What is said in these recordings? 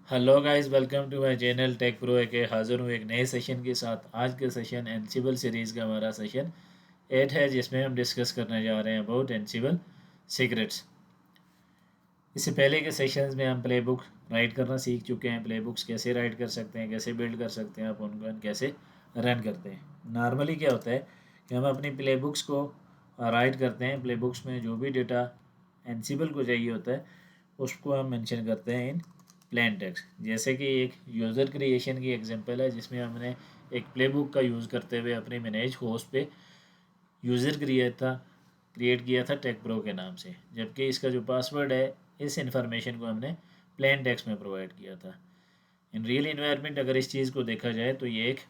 Hello guys, welcome to my channel Tech Pro के हाज़िर हूँ एक नए सेशन के साथ। आज के सेशन एनसिबल सीरीज़ का हमारा सेशन 8 है, जिसमें हम डिस्कस करने जा रहे हैं अबाउट एनसिबल सीक्रेट्स। इससे पहले के सेशंस में हम प्ले बुक राइट करना सीख चुके हैं। प्ले बुक्स कैसे राइट कर सकते हैं, कैसे बिल्ड कर सकते हैं, आप उनको कैसे रन करते हैं। नॉर्मली क्या होता है कि हम अपनी प्ले बुक्स को राइट करते हैं। प्ले बुक्स में जो भी डेटा एनसिबल को चाहिए होता है उसको हम मेंशन करते हैं इन प्लेन टेक्स्ट। जैसे कि एक यूज़र क्रिएशन की एग्जांपल है, जिसमें हमने एक प्ले बुक का यूज़ करते हुए अपने मैनेज होस्ट पे यूज़र क्रिएट किया था टेक प्रो के नाम से, जबकि इसका जो पासवर्ड है इस इंफॉर्मेशन को हमने प्लेन टेक्स्ट में प्रोवाइड किया था। इन रियल इन्वायरमेंट अगर इस चीज़ को देखा जाए तो ये एक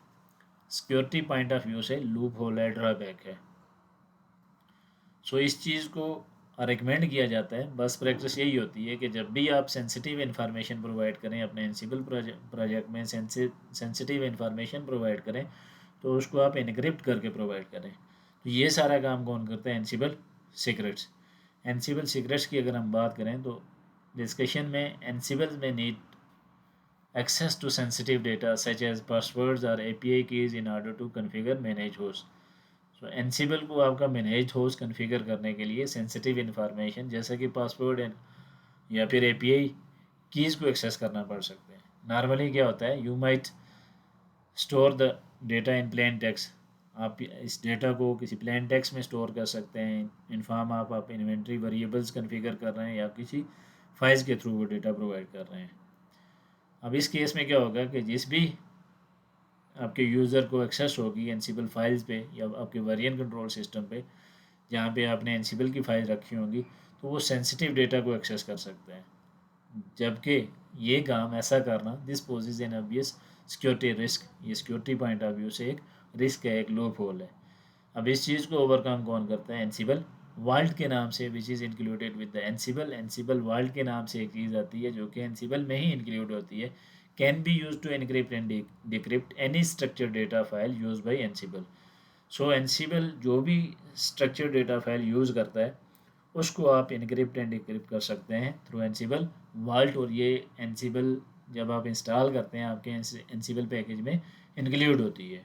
सिक्योरिटी पॉइंट ऑफ व्यू से लूप होल है, ड्रॉबैक है। सो इस चीज़ को रिकमेंड किया जाता है। बस प्रैक्टिस यही होती है कि जब भी आप सेंसिटिव इन्फॉर्मेशन प्रोवाइड करें अपने एनसिबल प्रोजेक्ट में, सेंसिटिव इन्फॉर्मेशन प्रोवाइड करें तो उसको आप इनक्रिप्ट करके प्रोवाइड करें। तो ये सारा काम कौन करता है? एनसिबल सीक्रेट्स। एनसिबल सीक्रेट्स की अगर हम बात करें तो डिस्कशन में एनसिबल में need access to sensitive data such as passwords or API keys in order to configure manage host। सो एनसिबल को आपका मैनेज होस्ट कॉन्फ़िगर करने के लिए सेंसिटिव इन्फॉर्मेशन जैसे कि पासवर्ड या फिर एपीआई कीज़ को एक्सेस करना पड़ सकते हैं। नॉर्मली क्या होता है, you might store the data in plain text. आप इस डेटा को किसी प्लेन टेक्स्ट में स्टोर कर सकते हैं। इन्फॉर्म आप इन्वेंट्री वेरिएबल्स कॉन्फ़िगर कर रहे हैं या किसी फाइल्स के थ्रू वो डेटा प्रोवाइड कर रहे हैं। अब इस केस में क्या होगा कि जिस भी आपके यूज़र को एक्सेस होगी एनसिबल फाइल्स पे या आपके वेरिएंट कंट्रोल सिस्टम पे, जहाँ पे आपने एनसिबल की फाइल रखी होंगी, तो वो सेंसिटिव डेटा को एक्सेस कर सकते हैं। जबकि ये काम ऐसा करना this poses an obvious security risk. ये सिक्योरिटी पॉइंट ऑफ व्यू से एक रिस्क है, एक लूप होल है। अब इस चीज़ को ओवरकम कौन करता है? एनसिबल वाल्ट के नाम से, which is included with the Ansible. Ansible vault के नाम से एक चीज़ आती है जो कि एनसिबल में ही इंक्लूड होती है। Can be use to encrypt and decrypt any structure data file use by Ansible. So Ansible जो भी स्ट्रक्चर डेटा फाइल यूज़ करता है उसको आप इनक्रिप्ट एंड डिक्रिप्ट कर सकते हैं थ्रू एनसिबल वाल्ट। और ये एनसिबल जब आप इंस्टॉल करते हैं आपके एनसिबल पैकेज में इंक्लूड होती है।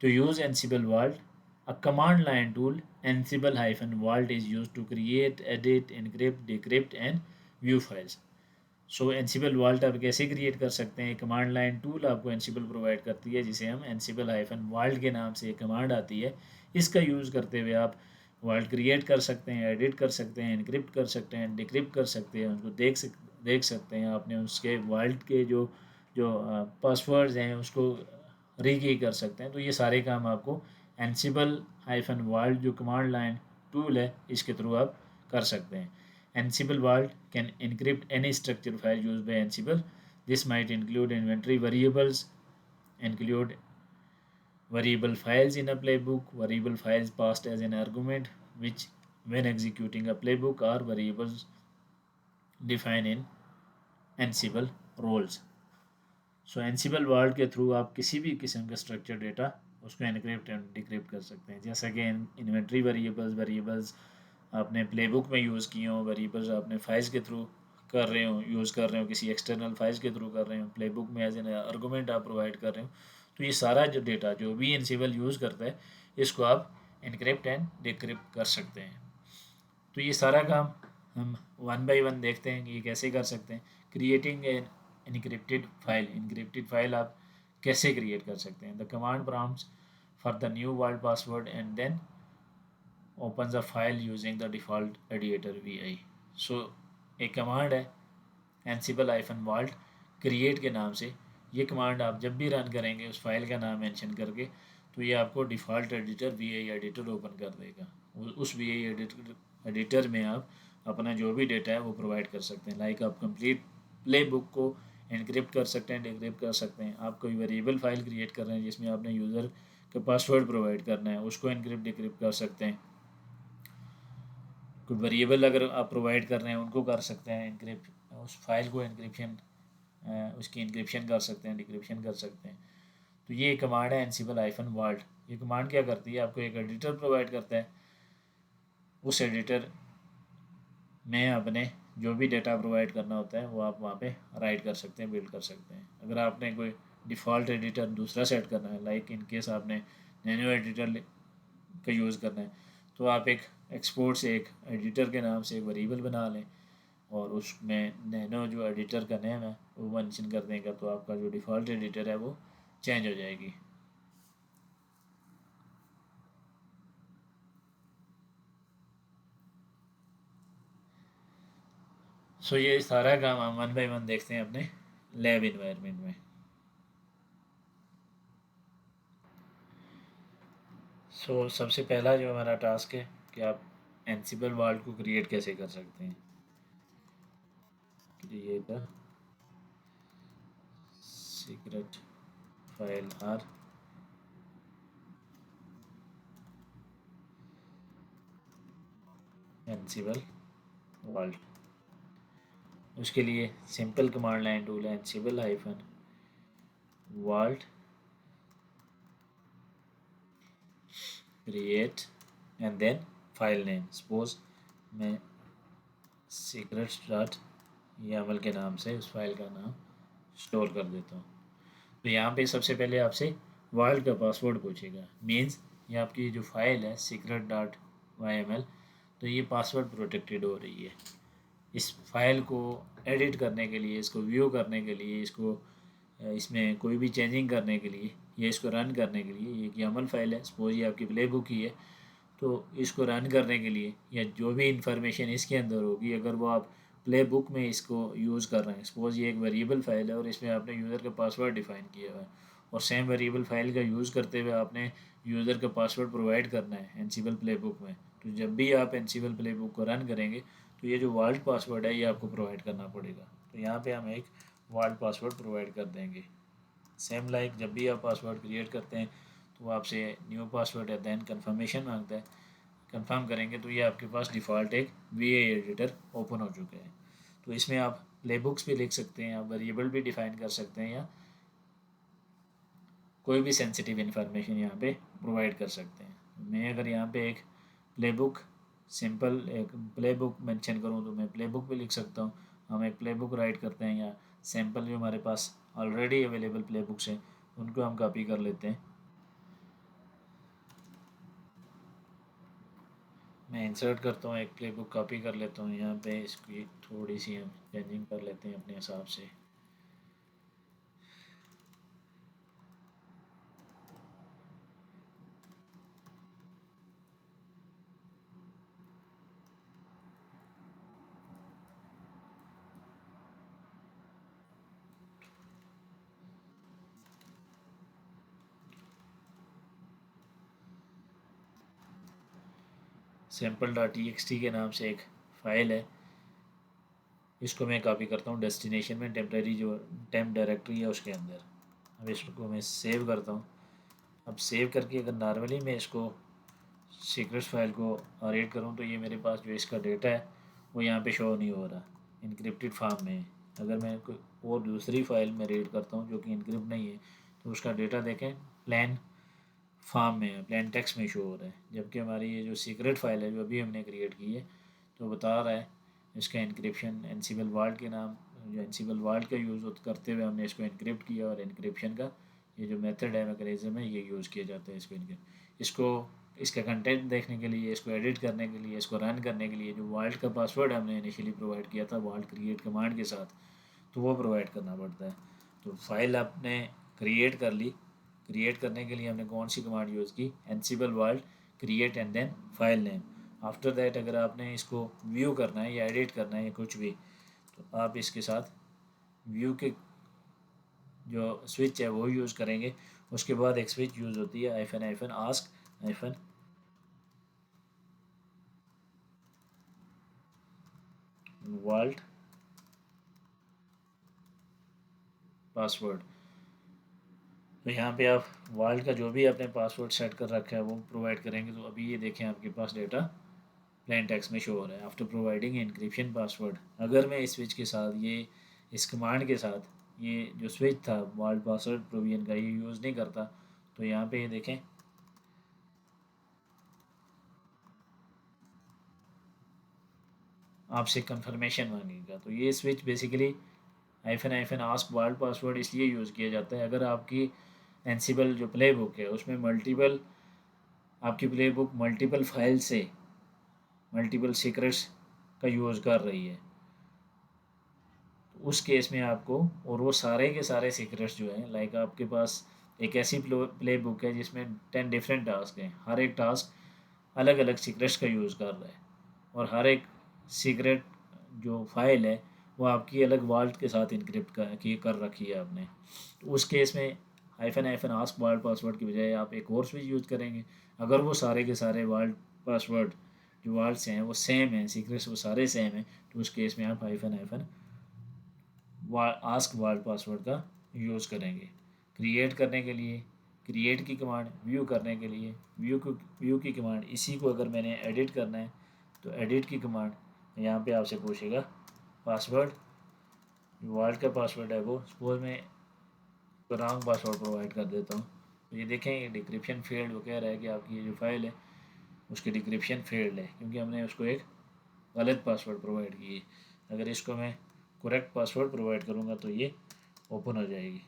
To use Ansible Vault, a command line tool, Ansible-Vault is used to create, edit, encrypt, decrypt and view files। So Ansible vault आप कैसे क्रिएट कर सकते हैं? कमांड लाइन टूल आपको एनसिबल प्रोवाइड करती है, जिसे हम एनसिबल-वाल्ट के नाम से एक कमांड आती है। इसका यूज़ करते हुए आप वाल्ट क्रिएट कर सकते हैं, एडिट कर सकते हैं, इनक्रिप्ट कर सकते हैं, डिक्रिप्ट कर सकते हैं, उनको देख सकते हैं। आपने उसके वाल्ट के जो जो पासवर्ड्स हैं उसको रीकी कर सकते हैं। तो ये सारे काम आपको एनसिबल-वाल्ट जो कमांड लाइन टूल है इसके थ्रू आप कर सकते हैं। Ansible Vault can encrypt any structured file used by Ansible. This might include inventory variables, include variable files in a playbook, variable files passed as an argument, which when executing a playbook are variables defined in Ansible roles। So एनसिबल world के through आप किसी भी किस्म का structure data उसको encrypt and decrypt कर सकते हैं। जैसा कि इन्वेंट्री वेरिएबल्स आपने प्लेबुक में यूज़ किए हों, वेरिएबल्स आपने फाइल्स के थ्रू कर रहे हो, यूज़ कर रहे हो, किसी एक्सटर्नल फाइल्स के थ्रू कर रहे हो, प्लेबुक में एज एन आर्गूमेंट आप प्रोवाइड कर रहे हो। तो ये सारा जो डेटा जो भी एनसिबल यूज़ करता है इसको आप इनक्रिप्ट एंड डिक्रिप्ट कर सकते हैं। तो ये सारा काम हम वन बाय वन देखते हैं कि ये कैसे कर सकते हैं। क्रिएटिंग एन इनक्रिप्टेड फाइल आप कैसे क्रिएट कर सकते हैं? The command prompts for the new world password and then opens a file using the default editor vi। सो एक कमांड है ansible-vault create के नाम से। ये कमांड आप जब भी रन करेंगे उस फाइल का नाम मेंशन करके, तो ये आपको default editor vi editor open कर देगा। उस vi एडिटर में आप अपना जो भी डेटा है वो प्रोवाइड कर सकते हैं। लाइक आप कंप्लीट प्ले बुक को इनक्रिप्ट कर सकते हैं, डिक्रिप्ट कर सकते हैं। आप कोई वेरिएबल फाइल क्रिएट कर रहे हैं जिसमें आपने यूज़र का पासवर्ड प्रोवाइड करना है, उसको इनक्रिप्ट डिक्रिप्ट कर सकते हैं। कोई वेरिएबल अगर आप प्रोवाइड कर रहे हैं उनको कर सकते हैं इनक्रिप्ट, उस फाइल को इनक्रिप्शन उसकी इनक्रिप्शन कर सकते हैं, डिक्रिप्शन कर सकते हैं। तो ये कमांड है ansible-vault। ये कमांड क्या करती है? आपको एक एडिटर प्रोवाइड करता है। उस एडिटर में अपने जो भी डेटा प्रोवाइड करना होता है वो आप वहाँ पे राइट कर सकते हैं, बिल्ड कर सकते हैं। अगर आपने कोई डिफ़ॉल्ट एडिटर दूसरा सेट करना है, लाइक इन केस आपने नैनो एडिटर का यूज़ करना है, तो आप एक एक्सपोर्ट से एक एडिटर के नाम से एक वेरिएबल बना लें और उसमें नैनो जो एडिटर का नेम है वो मेंशन कर देंगे, तो आपका जो डिफ़ॉल्ट एडिटर है वो चेंज हो जाएगी। सो ये सारा काम हम वन बाय वन देखते हैं अपने लैब इन्वायरमेंट में। सो सबसे पहला जो हमारा टास्क है कि आप एनसिबल वर्ल्ड को क्रिएट कैसे कर सकते हैं। Create a secret file or Ansible world. उसके लिए सिंपल कमांड लाइन टूल है Ansible hyphen world create and then file name. Suppose मैं सीक्रेट्स डॉट YAML के नाम से उस फाइल का नाम स्टोर कर देता हूँ। तो यहाँ पे सबसे पहले आपसे वर्ल्ड का पासवर्ड पूछेगा, मीन्स ये आपकी जो फाइल है सीक्रेट डॉट YAML, तो ये पासवर्ड प्रोटेक्टेड हो रही है। इस फाइल को एडिट करने के लिए, इसको व्यू करने के लिए, इसको इसमें कोई भी चेंजिंग करने के लिए या इसको रन करने के लिए, ये YAML फाइल है, सपोज ये आपकी प्ले बुक ही है, तो इसको रन करने के लिए या जो भी इंफॉर्मेशन इसके अंदर होगी, अगर वो आप प्ले बुक में इसको यूज़ कर रहे हैं, सपोज ये एक वेरिएबल फाइल है और इसमें आपने यूज़र का पासवर्ड डिफ़ाइन किया हुआ है और सेम वेरिएबल फाइल का यूज़ करते हुए आपने यूज़र का पासवर्ड प्रोवाइड करना है एनसिबल प्ले बुक में, तो जब भी आप एनसिबल प्ले बुक को रन करेंगे तो ये जो वर्ल्ड पासवर्ड है ये आपको प्रोवाइड करना पड़ेगा। तो यहाँ पे हम एक वर्ल्ड पासवर्ड प्रोवाइड कर देंगे। सेम लाइक जब भी आप पासवर्ड क्रिएट करते हैं तो वो आपसे न्यू पासवर्ड या देन कन्फर्मेशन मांगता है, कंफर्म करेंगे तो ये आपके पास डिफ़ॉल्ट एक VA एडिटर ओपन हो चुका है। तो इसमें आप प्ले बुक्स भी लिख सकते हैं, आप वेरिएबल भी डिफ़ाइन कर सकते हैं या कोई भी सेंसिटिव इन्फॉर्मेशन यहाँ पे प्रोवाइड कर सकते हैं। मैं अगर यहाँ पे एक प्ले बुक सिंपल एक प्ले बुक मेंशन करूँ तो मैं प्ले बुक भी लिख सकता हूँ। हम एक प्ले बुक राइट करते हैं या सैम्पल जो हमारे पास ऑलरेडी अवेलेबल प्ले बुक्स हैं उनको हम कॉपी कर लेते हैं। मैं इंसर्ट करता हूँ, एक प्ले बुक कॉपी कर लेता हूँ, यहाँ पे इसकी थोड़ी सी हम चेंजिंग कर लेते हैं अपने हिसाब से। सैम्पल डॉट TXT के नाम से एक फ़ाइल है, इसको मैं कॉपी करता हूँ डेस्टिनेशन में टेम्प्रेरी जो टेम्प डायरेक्टरी है उसके अंदर। अब इसको मैं सेव करता हूँ। अब सेव करके अगर नॉर्मली मैं इसको सीक्रेट्स फाइल को रीड करूँ तो ये मेरे पास जो इसका डेटा है वो यहाँ पे शो नहीं हो रहा, इनक्रिप्टेड फॉर्म में है। अगर मैं कोई और दूसरी फाइल में रीड करता हूँ जो कि इनक्रिप्ट नहीं है तो उसका डेटा देखें प्लेन फॉर्म में है, प्लेन टेक्स्ट में शो हो रहा है, जबकि हमारी ये जो सीक्रेट फाइल है जो अभी हमने क्रिएट की है तो बता रहा है इसका इनक्रिप्शन एनसिबल वर्ल्ड के नाम, जो एनसिबल वर्ल्ड का यूज़ करते हुए हमने इसको इनक्रिप्ट किया और इनक्रिप्शन का ये जो मेथड है मैकेनिज्म है ये यूज़ किया जाता है इसको इसका कंटेंट देखने के लिए, इसको एडिट करने के लिए, इसको रन करने के लिए जो वर्ल्ड का पासवर्ड हमने इनिशियली प्रोवाइड किया था वर्ल्ड क्रिएट कमांड के साथ, तो वो प्रोवाइड करना पड़ता है। तो फाइल आपने क्रिएट कर ली, क्रिएट करने के लिए हमने कौन सी कमांड यूज़ की, Ansible world create and then file name. After that अगर आपने इसको व्यू करना है या एडिट करना है या कुछ भी, तो आप इसके साथ व्यू के जो स्विच है वो यूज़ करेंगे। उसके बाद एक स्विच यूज़ होती है iPhone iPhone ask iPhone world password. तो यहाँ पे आप वर्ल्ड का जो भी आपने पासवर्ड सेट कर रखा है वो प्रोवाइड करेंगे, तो अभी ये देखें आपके पास डेटा प्लेन टेक्स्ट में शो हो रहा है आफ्टर प्रोवाइडिंग एनक्रिप्शन पासवर्ड। अगर मैं इस स्विच के साथ ये इस कमांड के साथ ये जो स्विच था वर्ल्ड पासवर्ड प्रोविजन का ये यूज़ नहीं करता, तो यहाँ पे ये देखें आपसे कंफर्मेशन मांगेगा। तो ये switch basically hyphen hyphen ask vault password इसलिए यूज़ किया जाता है अगर आपकी एनसिबल जो प्ले बुक है उसमें आपकी प्ले बुक मल्टीपल फाइल से मल्टीपल सीक्रेट्स का यूज़ कर रही है, तो उस केस में आपको, और वो सारे के सारे सीक्रेट्स जो हैं, लाइक आपके पास एक ऐसी प्ले बुक है जिसमें 10 डिफरेंट टास्क हैं, हर एक टास्क अलग अलग सीक्रेट्स का यूज़ कर रहा है, और हर एक सीक्रेट जो फाइल है वो आपकी अलग वाल्ट के साथ इनक्रिप्ट कर रखी है आपने। तो उस केस में hyphen hyphen ask vault password की बजाय आप एक और स्विच यूज़ करेंगे। अगर वो सारे के सारे वाल्ट पासवर्ड जो वाल्ट्स हैं वो सेम हैं, सीक्रेट्स वो सारे सेम हैं, तो उस केस में आप hyphen hyphen ask vault password का यूज़ करेंगे। क्रिएट करने के लिए क्रिएट की कमांड, व्यू करने के लिए व्यू की कमांड, इसी को अगर मैंने एडिट करना है तो एडिट की कमांड, यहाँ पे आपसे पूछेगा पासवर्ड, वर्ल्ड का पासवर्ड है वो, सपोज मैं रॉन्ग पासवर्ड प्रोवाइड कर देता हूँ, तो ये देखें ये डिक्रिप्शन फेल्ड, वो कह रहा है कि आपकी ये जो फाइल है उसकी डिक्रिप्शन फेल्ड है क्योंकि हमने उसको एक गलत पासवर्ड प्रोवाइड की है। अगर इसको मैं करेक्ट पासवर्ड प्रोवाइड करूँगा तो ये ओपन हो जाएगी।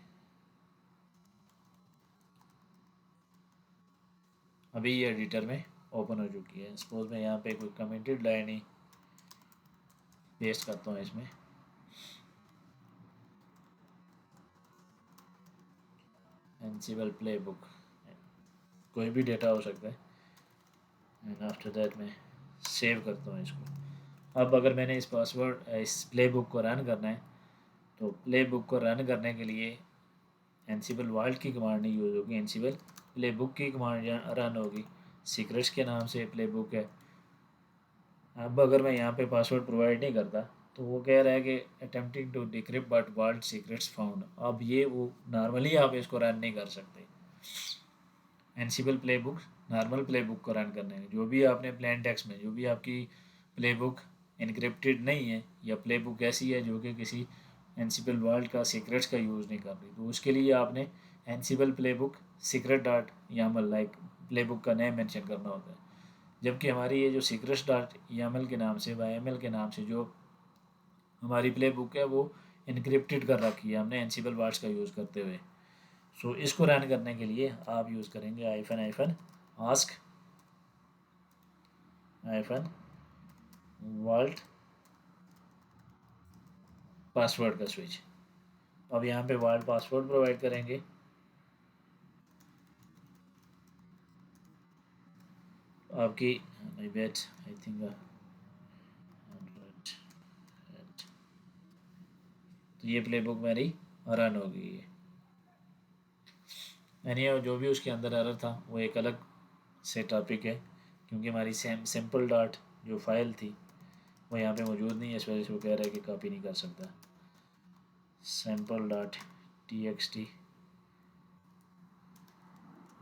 अभी ये एडिटर में ओपन हो चुकी है। सपोज मैं यहाँ पे कोई कमेंटेड लाइन ही पेस्ट करता हूँ इसमें, एनसिबल प्ले बुक, कोई भी डेटा हो सकता है, एंड आफ्टर दैट मैं सेव करता हूँ इसको। अब अगर मैंने इस प्ले बुक को रन करना है तो प्ले बुक को रन करने के लिए एनसिबल वाल्ट की कमांड नहीं यूज़ होगी, एनसिबल प्ले बुक की कमांड रन होगी। सीक्रेट्स के नाम से प्ले बुक है। अब अगर मैं यहाँ पे पासवर्ड प्रोवाइड नहीं करता तो वो कह रहा है कि attempting to decrypt but vault secrets found. अब ये वो नॉर्मली आप इसको रन नहीं कर सकते। एनसिबल play book normal play book को रन करने में जो भी आपने प्लेन टेक्स्ट में, जो भी आपकी प्ले बुक इनक्रिप्टेड नहीं है या प्ले बुक ऐसी है जो कि किसी एनसिबल वर्ल्ड का सीक्रेट्स का यूज़ नहीं कर रही, तो उसके लिए आपने Ansible playbook secret dot YAML like playbook का नेम मेंशन करना होता है। जबकि हमारी ये जो सीक्रेट्स डॉट यामल के नाम से YML के नाम से जो हमारी प्ले बुक है वो इनक्रिप्टेड कर रखी है हमने एनसिबल वर्ड्स का यूज़ करते हुए। सो इसको रन करने के लिए आप यूज़ करेंगे hyphen hyphen ask hyphen world password का स्विच। अब यहाँ पे वर्ल्ड पासवर्ड प्रोवाइड करेंगे। आपकी आई बेट आई थिंक तो ये प्ले बुक मेरी रन हो गई है। यानी जो भी उसके अंदर एरर था वो एक अलग से टॉपिक है क्योंकि हमारी सिंपल डॉट जो फाइल थी वो यहाँ पे मौजूद नहीं है, इस वजह से वो कह रहा है कि कॉपी नहीं कर सकता। sample.txt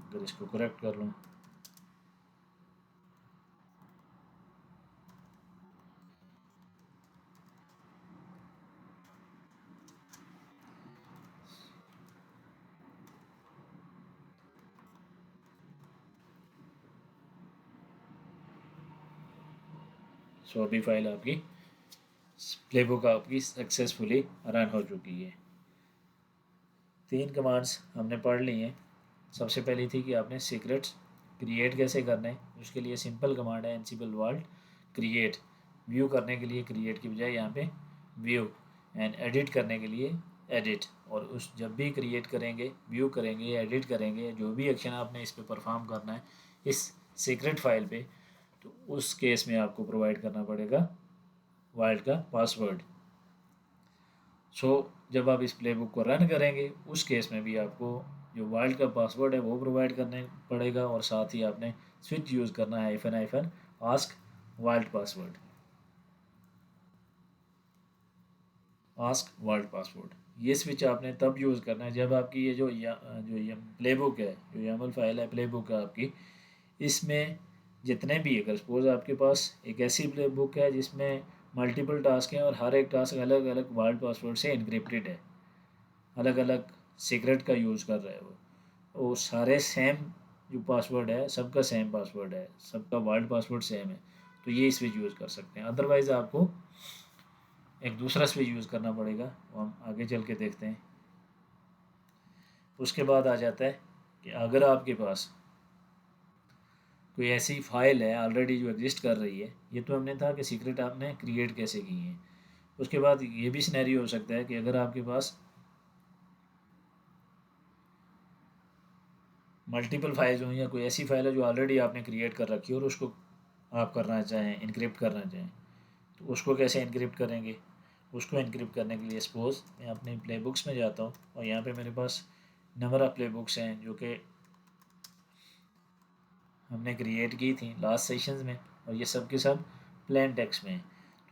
अगर इसको करेक्ट कर लूँ सो अभी फाइल आपकी प्लेबुक आपकी सक्सेसफुली रन हो चुकी है। 3 कमांड्स हमने पढ़ ली हैं। सबसे पहली थी कि आपने सीक्रेट्स क्रिएट कैसे करना है, उसके लिए सिंपल कमांड है एनसिबल वर्ल्ड क्रिएट। व्यू करने के लिए क्रिएट की बजाय यहाँ पे व्यू, एंड एडिट करने के लिए एडिट। और उस जब भी क्रिएट करेंगे, व्यू करेंगे, एडिट करेंगे, जो भी एक्शन आपने इस पर परफॉर्म करना है इस सीक्रेट फाइल पे, तो उस केस में आपको प्रोवाइड करना पड़ेगा वर्ल्ड का पासवर्ड। सो जब आप इस प्लेबुक को रन करेंगे उस केस में भी आपको जो वर्ल्ड का पासवर्ड है वो प्रोवाइड करने पड़ेगा, और साथ ही आपने स्विच यूज़ करना है hyphen hyphen ask vault password, ask vault password. ये स्विच आपने तब यूज़ करना है जब आपकी ये प्लेबुक है, जो YAML फाइल है प्लेबुक है आपकी, इसमें जितने भी, अगर सपोज आपके पास एक ऐसी प्ले बुक है जिसमें मल्टीपल टास्क हैं और हर एक टास्क अलग अलग वर्ल्ड पासवर्ड से इनक्रिप्टेड है, अलग अलग सीक्रेट का यूज़ कर रहा है वो सारे सेम जो पासवर्ड है सबका सेम पासवर्ड है, सबका वर्ल्ड पासवर्ड सेम है, तो ये स्विच यूज़ कर सकते हैं। अदरवाइज़ आपको एक दूसरा स्विच यूज़ करना पड़ेगा, वो हम आगे चल के देखते हैं। उसके बाद आ जाता है कि अगर आपके पास कोई ऐसी फाइल है ऑलरेडी जो एग्जिस्ट कर रही है, ये तो हमने था कि सीक्रेट आपने क्रिएट कैसे की है। उसके बाद ये भी सिनेरियो हो सकता है कि अगर आपके पास मल्टीपल फाइल्स हों या कोई ऐसी फाइल है जो ऑलरेडी आपने क्रिएट कर रखी है और उसको आप करना चाहें, इनक्रिप्ट करना चाहें, तो उसको कैसे इनक्रिप्ट करेंगे। उसको इनक्रिप्ट करने के लिए सपोज़ मैं अपने प्ले बुक्स में जाता हूँ और यहाँ पे मेरे पास नंबर ऑफ़ प्ले बुक्स हैं जो कि हमने क्रिएट की थी लास्ट सेशंस में, और ये सब के सब प्लेन टेक्स्ट में हैं।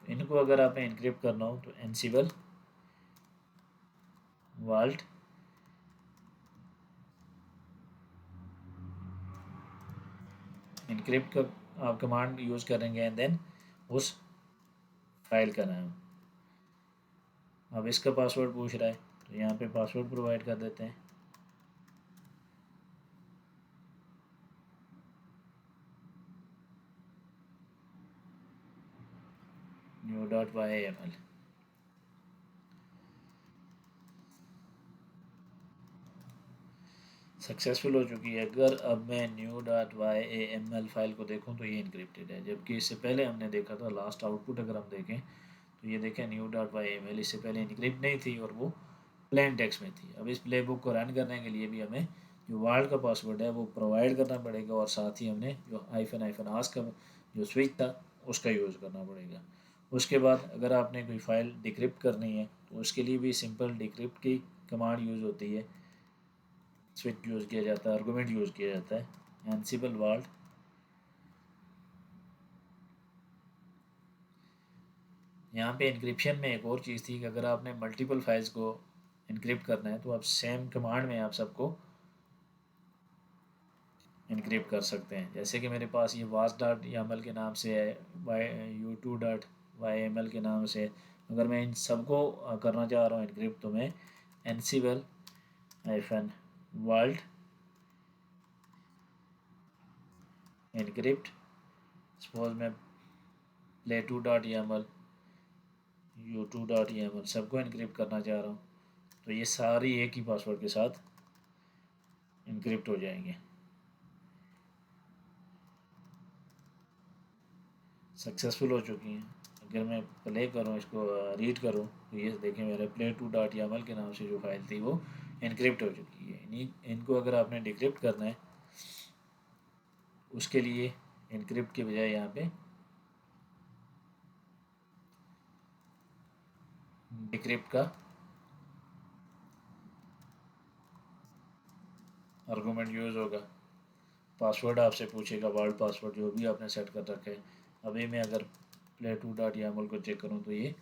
तो इनको अगर आपने इनक्रिप्ट करना हो तो एनसिबल वाल्ट इनक्रिप्ट का आप कमांड यूज़ करेंगे एंड देन उस फाइल का नाम। अब इसका पासवर्ड पूछ रहा है तो यहाँ पे पासवर्ड प्रोवाइड कर देते हैं। new.yml सक्सेसफुल हो चुकी है। अगर अब मैं new.yml फाइल को देखूं तो ये इनक्रिप्टेड है, जबकि इससे पहले हमने देखा था लास्ट आउटपुट अगर हम देखें तो ये देखें new.yml इससे पहले इनक्रिप्ट नहीं थी और वो प्लेन टेक्स्ट में थी। अब इस प्ले बुक को रन करने के लिए भी हमें जो वर्ल्ड का पासवर्ड है वो प्रोवाइड करना पड़ेगा, और साथ ही हमने जो -आस्क का जो स्विच था उसका यूज़ करना पड़ेगा। उसके बाद अगर आपने कोई फ़ाइल डिक्रिप्ट करनी है तो उसके लिए भी सिंपल डिक्रिप्ट की कमांड यूज़ होती है, स्विच यूज़ किया जाता है, आर्गूमेंट यूज़ किया जाता है एनसिबल वाल्ट। यहाँ पे इनक्रिप्शन में एक और चीज़ थी कि अगर आपने मल्टीपल फाइल्स को इनक्रिप्ट करना है तो आप सेम कमांड में आप सबको इनक्रिप्ट कर सकते हैं। जैसे कि मेरे पास ये was.yaml के नाम से है, u2.yml के नाम से। अगर मैं इन सबको करना चाह रहा हूँ इनक्रिप्ट तो मैं एनसिबल -वाल्ट इनक्रिप्ट, सपोज मैं play2.yaml u2.yaml सबको इनक्रिप्ट करना चाह रहा हूँ तो ये सारी एक ही पासवर्ड के साथ इनक्रिप्ट हो जाएंगे। सक्सेसफुल हो चुकी हैं। अगर मैं प्ले करूँ इसको रीड करूँ तो ये देखें मेरे play2.yaml के नाम से जो फाइल थी वो इनक्रिप्ट हो चुकी है। इनको अगर आपने डिक्रिप्ट करना है उसके लिए इनक्रिप्ट के बजाय यहाँ पे डिक्रिप्ट का आर्गूमेंट यूज़ होगा। पासवर्ड आपसे पूछेगा, वर्ल्ड पासवर्ड जो भी आपने सेट कर रखा है। अभी मैं अगर play2.yaml को चेक करूँ तो ये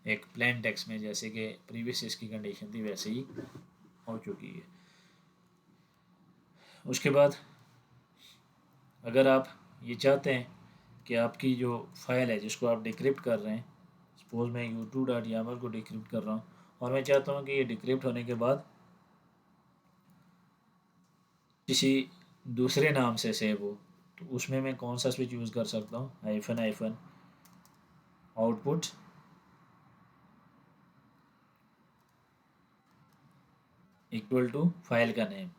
एक प्लेन टेक्स्ट में जैसे कि प्रीवियस इसकी कंडीशन थी वैसे ही हो चुकी है। उसके बाद अगर आप ये चाहते हैं कि आपकी जो फाइल है जिसको आप डिक्रिप्ट कर रहे हैं, सपोज मैं u2.yaml को डिक्रिप्ट कर रहा हूँ और मैं चाहता हूँ कि ये डिक्रिप्ट होने के बाद किसी दूसरे नाम से सेव हो, तो उसमें मैं कौन सा स्विच यूज़ कर सकता हूँ, -, आउटपुट इक्वल टू फाइल का नेम।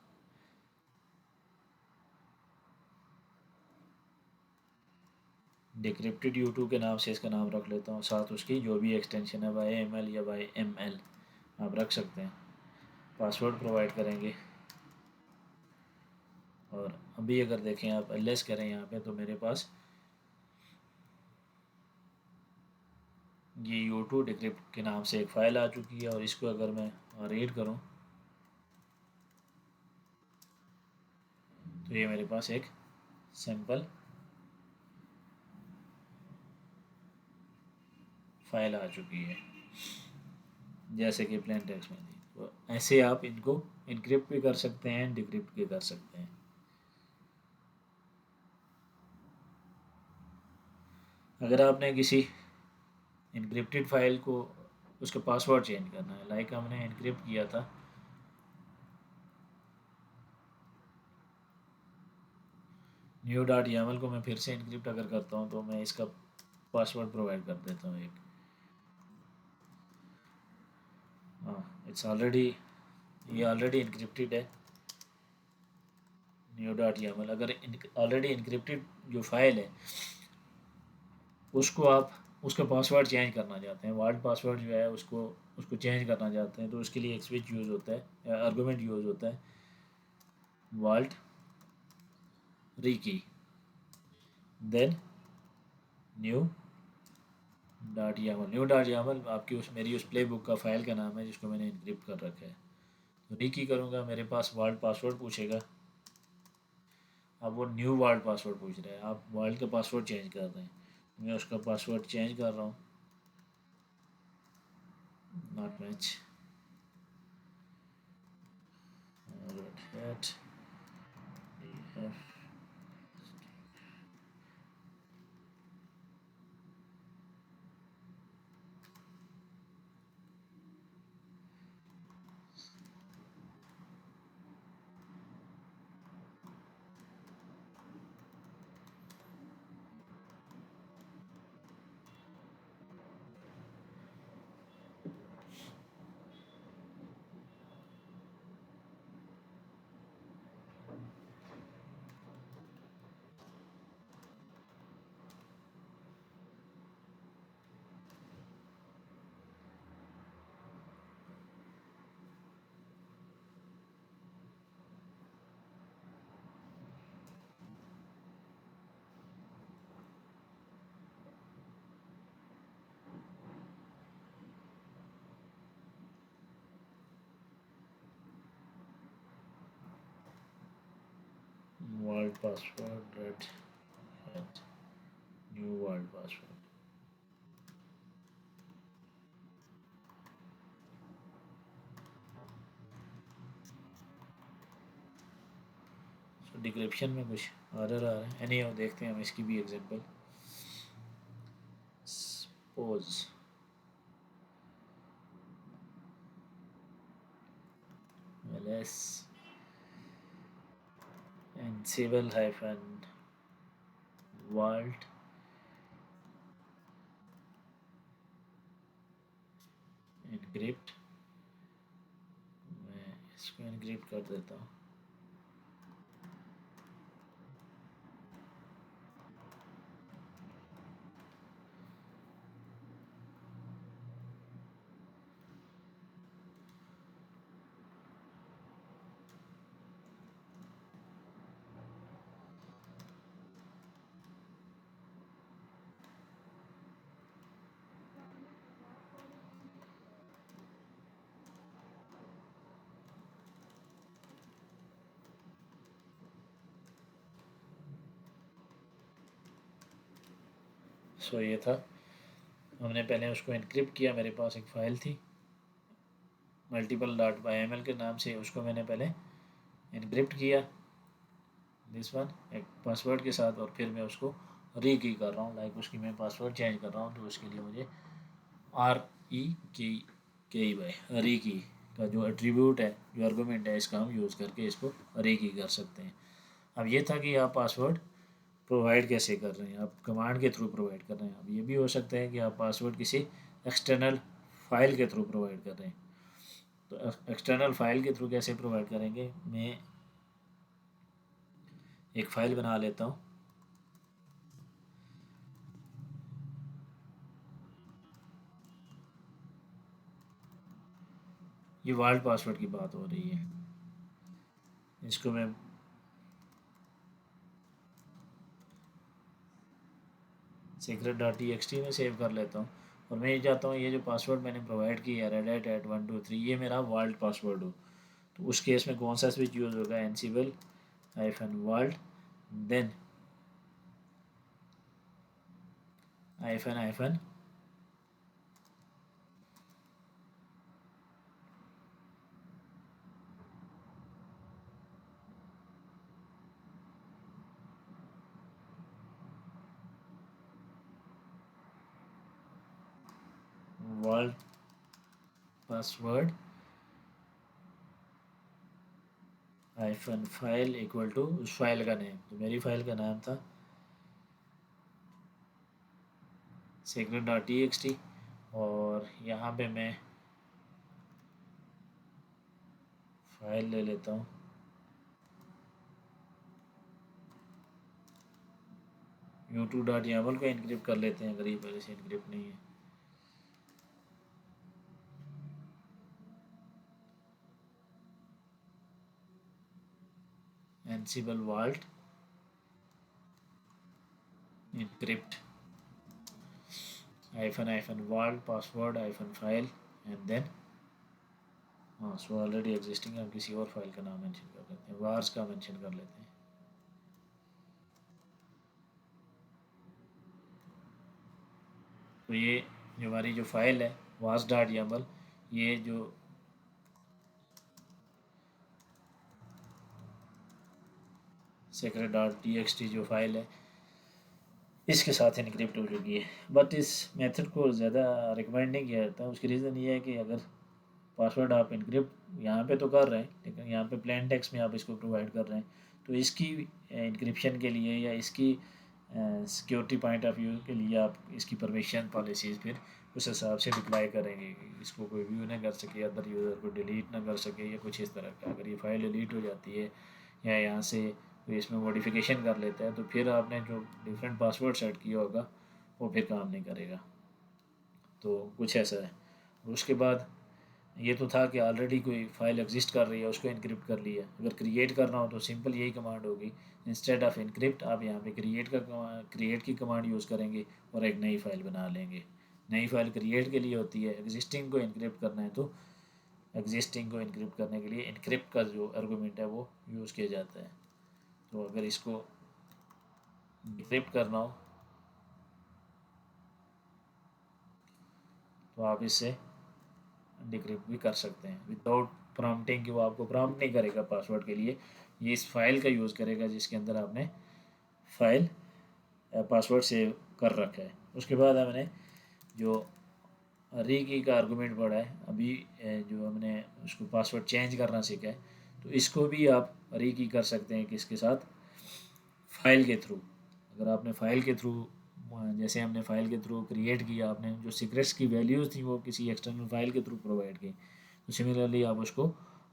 डिक्रिप्टेड u2 के नाम से इसका नाम रख लेता हूँ, साथ उसकी जो भी एक्सटेंशन है yml या yml आप रख सकते हैं। पासवर्ड प्रोवाइड करेंगे और अभी अगर देखें आप एलएस करें यहाँ पे तो मेरे पास ये u2 डिक्रिप्ट के नाम से एक फ़ाइल आ चुकी है, और इसको अगर मैं रीड करूँ तो ये मेरे पास एक सिंपल फाइल आ चुकी है जैसे कि प्लेन टेक्स्ट में थी। तो ऐसे आप इनको इनक्रिप्ट भी कर सकते हैं, डिक्रिप्ट भी कर सकते हैं। अगर आपने किसी इनक्रिप्टेड फाइल को उसका पासवर्ड चेंज करना है, लाइक हमने इनक्रिप्ट किया था न्यू डॉट यामल को मैं फिर से इनक्रिप्ट अगर करता हूँ तो मैं इसका पासवर्ड प्रोवाइड कर देता हूँ एक। हाँ, इट्स ऑलरेडी, ये ऑलरेडी इनक्रिप्टेड है। न्यू डॉट यामल अगर ऑलरेडी इनक्रिप्टेड जो फाइल है उसको आप उसका पासवर्ड चेंज करना चाहते हैं, वर्ल्ड पासवर्ड जो है उसको उसको चेंज करना चाहते हैं, तो उसके लिए एक स्विच यूज़ होता है या आर्गूमेंट यूज़ होता है, वर्ल्ड रीकी then new dot YAML. New dot YAML आपकी उस मेरी उस प्ले बुक का फ़ाइल का नाम है जिसको मैंने इनक्रिप्ट कर रखा है। तो रीकी करूँगा, मेरे पास वर्ल्ड पासवर्ड पूछेगा। अब वो न्यू वर्ल्ड पासवर्ड पूछ रहा है, आप वर्ल्ड का पासवर्ड चेंज कर रहे हैं, मैं उसका पासवर्ड चेंज कर रहा हूँ। Not match red hat world password red hat new world password. तो डिक्रिप्शन में कुछ एरर आ रहा है, एनी हाउ देखते हैं हम इसकी भी example. Suppose ls ansible hyphen world encrypt, मैं इसको encrypt कर देता हूँ। सो ये था, हमने पहले उसको इनक्रिप्ट किया, मेरे पास एक फ़ाइल थी multiple dot Y M L के नाम से, उसको मैंने पहले इनक्रिप्ट किया दिस वन एक पासवर्ड के साथ, और फिर मैं उसको री की कर रहा हूँ, लाइक उसकी मैं पासवर्ड चेंज कर रहा हूँ, तो उसके लिए मुझे आर ई के ई वाई री की का जो एट्रीब्यूट है, जो आर्गूमेंट है, इसका हम यूज़ करके इसको री की कर सकते हैं। अब ये था कि आप पासवर्ड प्रोवाइड कैसे कर रहे हैं, आप कमांड के थ्रू प्रोवाइड कर रहे हैं। अब ये भी हो सकता है कि आप पासवर्ड किसी एक्सटर्नल फाइल के थ्रू प्रोवाइड कर रहे हैं। तो एक्सटर्नल फाइल के थ्रू कैसे प्रोवाइड करेंगे, मैं एक फ़ाइल बना लेता हूँ। ये वर्ल्ड पासवर्ड की बात हो रही है, इसको मैं secret dot T x T में सेव कर लेता हूँ, और मैं ये चाहता हूँ ये जो पासवर्ड मैंने प्रोवाइड किया है redhat@123, ये मेरा वर्ल्ड पासवर्ड हो। तो उस केस में कौन सा स्विच यूज़ होगा, Ansible hyphen world then hyphen hyphen world password hyphen file equal to उस फाइल का नेम, तो मेरी फाइल का नाम था secret.txt। और यहाँ पे मैं फाइल ले लेता हूँ, u2.yaml को इनक्रिप्ट कर लेते हैं अगर ये पहले से इनक्रिप्ट नहीं है। Ansible vault encrypt hyphen hyphen vault password hyphen file and then हाँ सो ऑलरेडी एग्जिस्टिंग है, हम किसी और फाइल का नाम मेंशन कर लेते हैं, वार्स का मेंशन कर लेते हैं। तो ये जो हमारी जो फाइल है वार्स डॉट यामल, ये जो secret dot T x T जो फाइल है इसके साथ इनक्रिप्ट हो चुकी है। बट इस मेथड को ज़्यादा रिकमेंड नहीं किया जाता, उसकी रीज़न ये है कि अगर पासवर्ड आप इनक्रिप्ट यहाँ पे तो कर रहे हैं लेकिन यहाँ पे प्लेन टेक्स्ट में आप इसको प्रोवाइड कर रहे हैं, तो इसकी इनक्रिप्शन के लिए या इसकी सिक्योरिटी पॉइंट ऑफ व्यू के लिए आप इसकी परमिशन पॉलिसीज़ फिर उस हिसाब से डिप्लाई करेंगे कि इसको कोई व्यू ना कर सके, अदर यूज़र को डिलीट ना कर सके या कुछ इस तरह का। अगर ये फाइल डिलीट हो जाती है या यहाँ से कोई इसमें मॉडिफिकेशन कर लेता है तो फिर आपने जो डिफरेंट पासवर्ड सेट किया होगा वो फिर काम नहीं करेगा। तो कुछ ऐसा है। उसके बाद ये तो था कि ऑलरेडी कोई फाइल एग्जिस्ट कर रही है उसको इनक्रिप्ट कर लिया। अगर क्रिएट करना हो तो सिंपल यही कमांड होगी, इंस्टेड ऑफ इनक्रिप्ट आप यहाँ पे क्रिएट की कमांड यूज़ करेंगे और एक नई फाइल बना लेंगे। नई फाइल क्रिएट के लिए होती है, एग्जिस्टिंग को इनक्रिप्ट करना है तो एग्जिस्टिंग को इनक्रिप्ट करने के लिए इनक्रिप्ट का जो आर्गूमेंट है वो यूज़ किया जाता है। तो अगर इसको डिक्रिप्ट करना हो तो आप इससे डिक्रिप्ट भी कर सकते हैं विदाउट प्रॉम्प्टिंग, कि वो आपको प्रॉम्प्ट नहीं करेगा पासवर्ड के लिए, ये इस फाइल का यूज़ करेगा जिसके अंदर आपने फाइल पासवर्ड सेव कर रखा है। उसके बाद हमने जो री की का आर्गूमेंट पढ़ा है अभी, जो हमने उसको पासवर्ड चेंज करना सीखा है, तो इसको भी आप री की कर सकते हैं किसके साथ, फाइल के थ्रू। अगर आपने फाइल के थ्रू, जैसे हमने फाइल के थ्रू क्रिएट किया, आपने जो सीक्रेट्स की वैल्यूज़ थी वो किसी एक्सटर्नल फाइल के थ्रू प्रोवाइड की, तो सिमिलरली आप उसको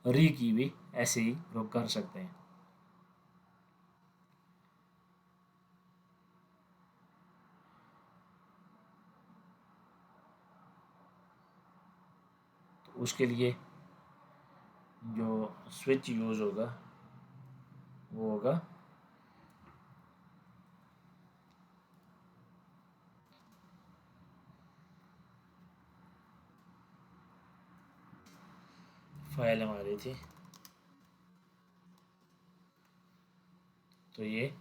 री की भी ऐसे ही कर सकते हैं। तो उसके लिए जो स्विच यूज़ होगा वो होगा फाइल हमारी थी, तो ये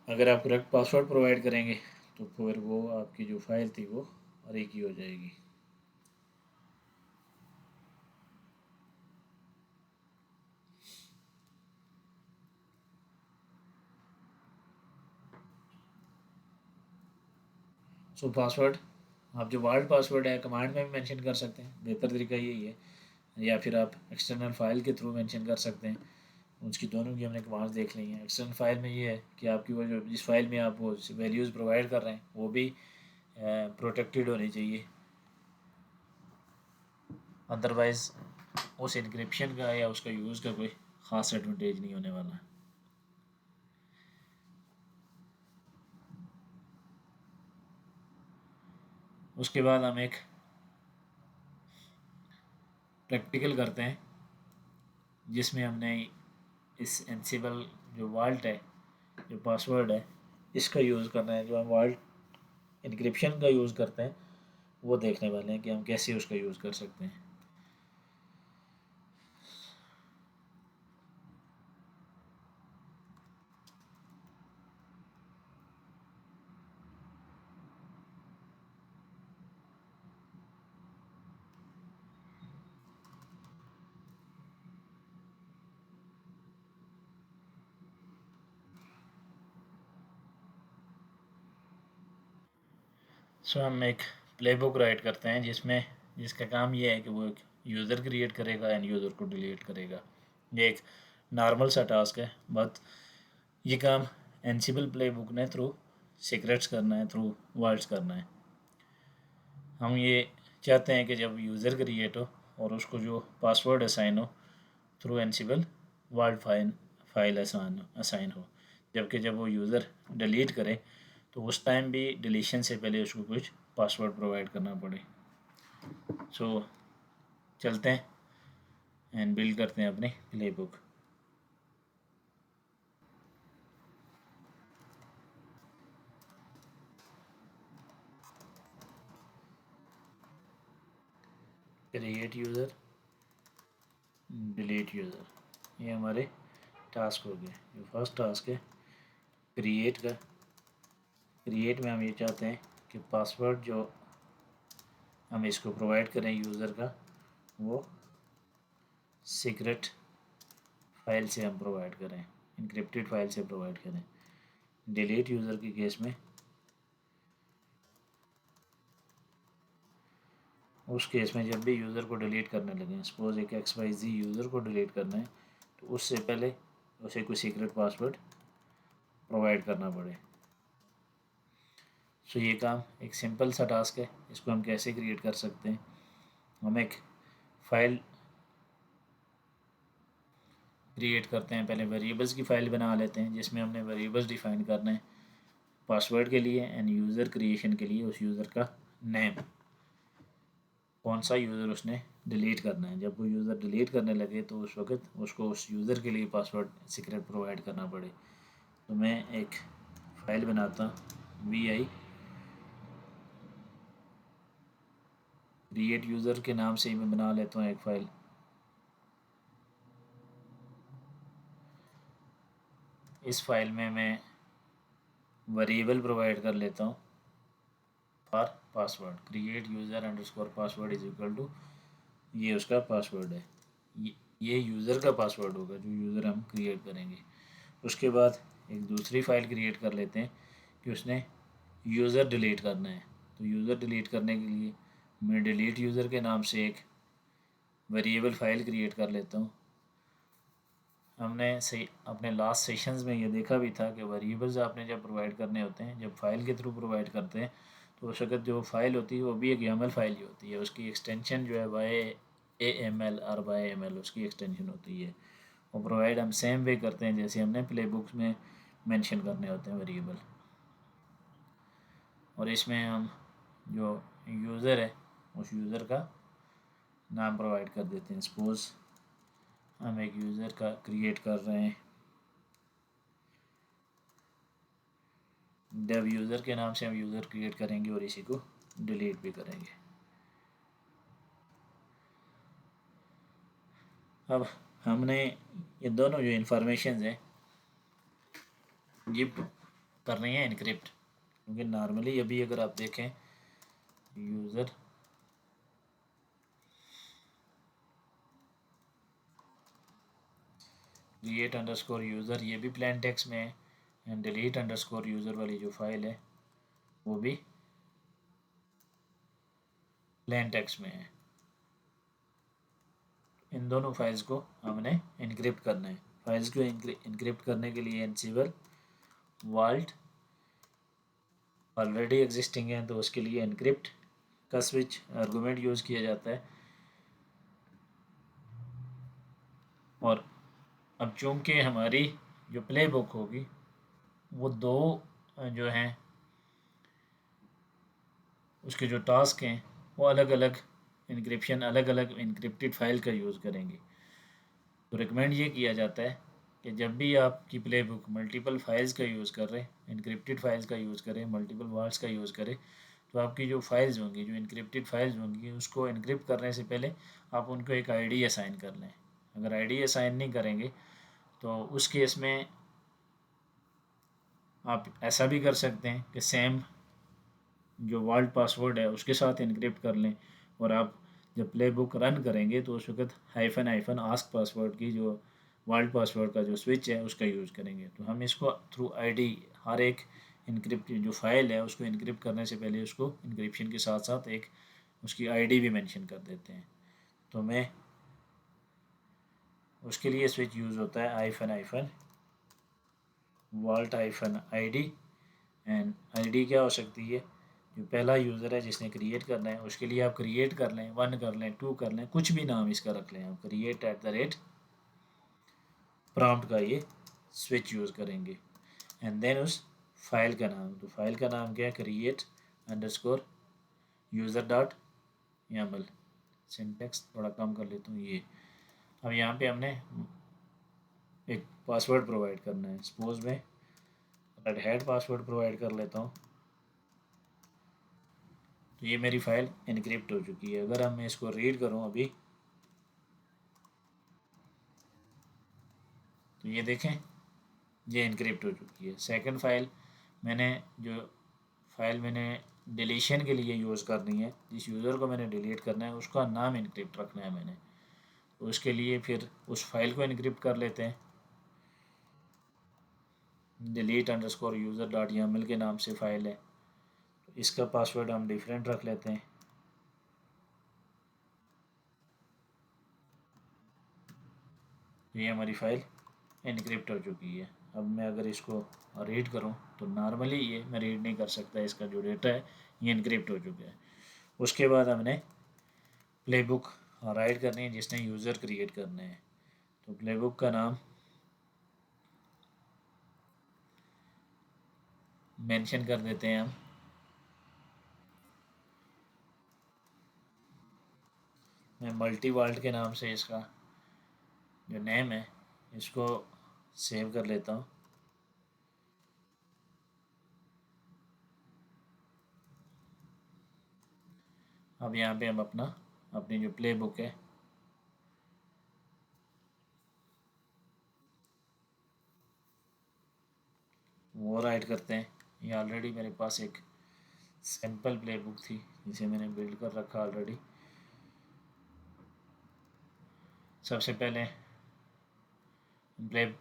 अगर आप करेक्ट पासवर्ड प्रोवाइड करेंगे तो फिर वो आपकी जो फाइल थी वो री की हो जाएगी। सो पासवर्ड आप जो वर्ल्ड पासवर्ड है कमांड में भी मेंशन कर सकते हैं, बेहतर तरीका यही है, या फिर आप एक्सटर्नल फाइल के थ्रू मेंशन कर सकते हैं। उसकी दोनों की हमने कमांड्स देख ली हैं। एक्सटर्नल फाइल में ये है कि आपकी वो जो जिस फाइल में आप वो वैल्यूज़ प्रोवाइड कर रहे हैं वो भी प्रोटेक्टेड होनी चाहिए, अदरवाइज़ उस इनक्रिप्शन का या उसका यूज़ का कोई ख़ास एडवांटेज नहीं होने वाला। उसके बाद हम एक प्रैक्टिकल करते हैं जिसमें हमने इस एनसिबल जो वाल्ट है, जो पासवर्ड है, इसका यूज़ करना है। जो हम वाल्ट इनक्रिप्शन का यूज़ करते हैं वो देखने वाले हैं कि हम कैसे उसका यूज़ कर सकते हैं। सो हम एक प्ले बुक राइट करते हैं जिसका काम ये है कि वो एक यूज़र क्रिएट करेगा एंड यूज़र को डिलीट करेगा। ये एक नॉर्मल सा टास्क है, बट ये काम एनसिबल प्ले बुक ने थ्रू सीक्रेट्स करना है, थ्रू वर्ड्स करना है। हम ये चाहते हैं कि जब यूज़र क्रिएट हो और उसको जो पासवर्ड असाइन हो थ्रू एनसिबल वर्ड फाइल असाइन हो, जबकि जब वो यूज़र डिलीट करे तो उस टाइम भी डिलीशन से पहले उसको कुछ पासवर्ड प्रोवाइड करना पड़े। सो चलते हैं एंड बिल्ड करते हैं अपने play book. Create user, delete user, ये हमारे टास्क हो गए। जो फर्स्ट टास्क है क्रिएट का, क्रिएट में हम ये चाहते हैं कि पासवर्ड जो हम इसको प्रोवाइड करें यूज़र का, वो सीक्रेट फाइल से हम प्रोवाइड करें, इनक्रिप्टेड फाइल से प्रोवाइड करें। डिलीट यूज़र के केस में उस केस में जब भी यूज़र को डिलीट करने लगे, सपोज एक XYZ यूज़र को डिलीट करना है, तो उससे पहले उसे कोई सीक्रेट पासवर्ड प्रोवाइड करना पड़े। सो ये काम एक सिंपल सा टास्क है। इसको हम कैसे क्रिएट कर सकते हैं, हम एक फ़ाइल क्रिएट करते हैं। पहले वेरिएबल्स की फ़ाइल बना लेते हैं जिसमें हमने वेरिएबल्स डिफ़ाइन करना है पासवर्ड के लिए एंड यूज़र क्रिएशन के लिए। उस यूज़र का नेम, कौन सा यूज़र उसने डिलीट करना है। जब वो यूज़र डिलीट करने लगे तो उस वक्त उसको उस यूज़र के लिए पासवर्ड सीक्रेट प्रोवाइड करना पड़े। तो मैं एक फ़ाइल बनाता हूँ VI क्रिएट यूज़र के नाम से ही मैं बना लेता हूँ एक फ़ाइल। इस फाइल में मैं वेरिएबल प्रोवाइड कर लेता हूँ for password. Create user underscore password is equal to, ये उसका पासवर्ड है, ये यूज़र का पासवर्ड होगा जो यूज़र हम क्रिएट करेंगे। उसके बाद एक दूसरी फ़ाइल क्रिएट कर लेते हैं कि उसने यूज़र डिलीट करना है। तो यूज़र डिलीट करने के लिए मैं डिलीट यूज़र के नाम से एक वेरिएबल फ़ाइल क्रिएट कर लेता हूँ। हमने सही अपने लास्ट सेशंस में ये देखा भी था कि वेरिएबल्स आपने जब प्रोवाइड करने होते हैं, जब फाइल के थ्रू प्रोवाइड करते हैं, तो उस वक्त जो फाइल होती है वो भी एक YAML फाइल ही होती है। उसकी एक्सटेंशन जो है YAML और YAML उसकी एक्सटेंशन होती है। वो प्रोवाइड हम सेम वे करते हैं जैसे हमने प्ले बुक्स में मेंशन करने होते हैं वेरिएबल। और इसमें हम जो यूज़र है उस यूज़र का नाम प्रोवाइड कर देते हैं। सपोज़ हम एक यूज़र का क्रिएट कर रहे हैं, डेव यूज़र के नाम से हम यूज़र क्रिएट करेंगे और इसी को डिलीट भी करेंगे। अब हमने ये दोनों जो इन्फॉर्मेशन हैं ये कर रही हैं इनक्रिप्ट, क्योंकि नॉर्मली अभी अगर आप देखें यूज़र क्रिएट अंडरस्कोर यूज़र ये भी प्लेन टेक्स्ट में है एंड डिलीट अंडरस्कोर यूज़र वाली जो फाइल है वो भी प्लेन टेक्स्ट में है। इन दोनों फाइल्स को हमने इनक्रिप्ट करना है। फाइल्स को इनक्रिप्ट करने के लिए एनसिबल वाल्ट ऑलरेडी एग्जिस्टिंग है, तो उसके लिए इनक्रिप्ट का स्विच आर्गूमेंट यूज़ किया जाता है। और अब चूंकि हमारी जो प्ले बुक होगी वो दो जो हैं उसके जो टास्क हैं वो अलग अलग इनक्रिप्शन, अलग अलग इनक्रिप्टेड फाइल का यूज़ करेंगे। तो रिकमेंड ये किया जाता है कि जब भी आपकी प्ले बुक मल्टीपल फाइल्स का यूज़ कर रहे हैं, इनक्रिप्टेड फाइल्स का यूज़ करें, मल्टीपल वर्ड्स का यूज़ करें, तो आपकी जो फाइल्स होंगी, जो इनक्रिप्टेड फाइल्स होंगी, उसको इनक्रिप्ट करने से पहले आप उनको एक आईडी असाइन कर लें। अगर आईडी असाइन नहीं करेंगे तो उस केस में आप ऐसा भी कर सकते हैं कि सेम जो वर्ल्ड पासवर्ड है उसके साथ इनक्रिप्ट कर लें, और आप जब प्ले बुक रन करेंगे तो उस वक्त हाइफन हाइफन आस्क पासवर्ड की जो वर्ल्ड पासवर्ड का जो स्विच है उसका यूज़ करेंगे। तो हम इसको थ्रू आईडी हर एक इनक्रिप्ट जो फाइल है उसको इनक्रिप्ट करने से पहले उसको इनक्रिप्शन के साथ साथ एक उसकी आईडी भी मेंशन कर देते हैं। तो मैं उसके लिए स्विच यूज़ होता है hyphen hyphen vault hyphen ID. And ID क्या हो सकती है, जो पहला यूज़र है जिसने क्रिएट करना है उसके लिए आप क्रिएट कर लें, 1 कर लें, 2 कर लें, कुछ भी नाम इसका रख लें आप, create at the rate prompt का ये स्विच यूज़ करेंगे। एंड देन उस फाइल का नाम, तो फाइल का नाम क्या है, create underscore user dot YAML। Syntax थोड़ा कम कर लेता हूँ ये। अब यहाँ पे हमने एक पासवर्ड प्रोवाइड करना है, सपोज मैं रेड हैट पासवर्ड प्रोवाइड कर लेता हूँ। तो ये मेरी फाइल इनक्रिप्ट हो चुकी है। अगर मैं इसको रीड करूँ अभी तो ये देखें ये इनक्रिप्ट हो चुकी है। सेकंड फाइल जो फाइल मैंने डिलीशन के लिए यूज़ करनी है, जिस यूज़र को मैंने डिलीट करना है उसका नाम इनक्रिप्ट रखना है मैंने, तो उसके लिए फिर उस फाइल को इनक्रिप्ट कर लेते हैं। Delete underscore user dot YAML के नाम से फ़ाइल है, तो इसका पासवर्ड हम डिफरेंट रख लेते हैं। तो ये हमारी फ़ाइल इनक्रिप्ट हो चुकी है। अब मैं अगर इसको रीड करूं तो नॉर्मली ये मैं रीड नहीं कर सकता, इसका जो डेटा है ये इनक्रिप्ट हो चुका है। उसके बाद हमने प्लेबुक राइट करनी है जिसने यूज़र क्रिएट करने हैं। तो प्लेबुक का नाम मेंशन कर देते हैं हम। मैं मल्टी वाल्ट के नाम से इसका जो नेम है इसको सेव कर लेता हूँ। अब यहाँ पे हम अपनी जो प्ले बुक है वो राइट करते हैं। ये ऑलरेडी मेरे पास एक सैम्पल प्ले बुक थी जिसे मैंने बिल्ड कर रखा ऑलरेडी। सबसे पहले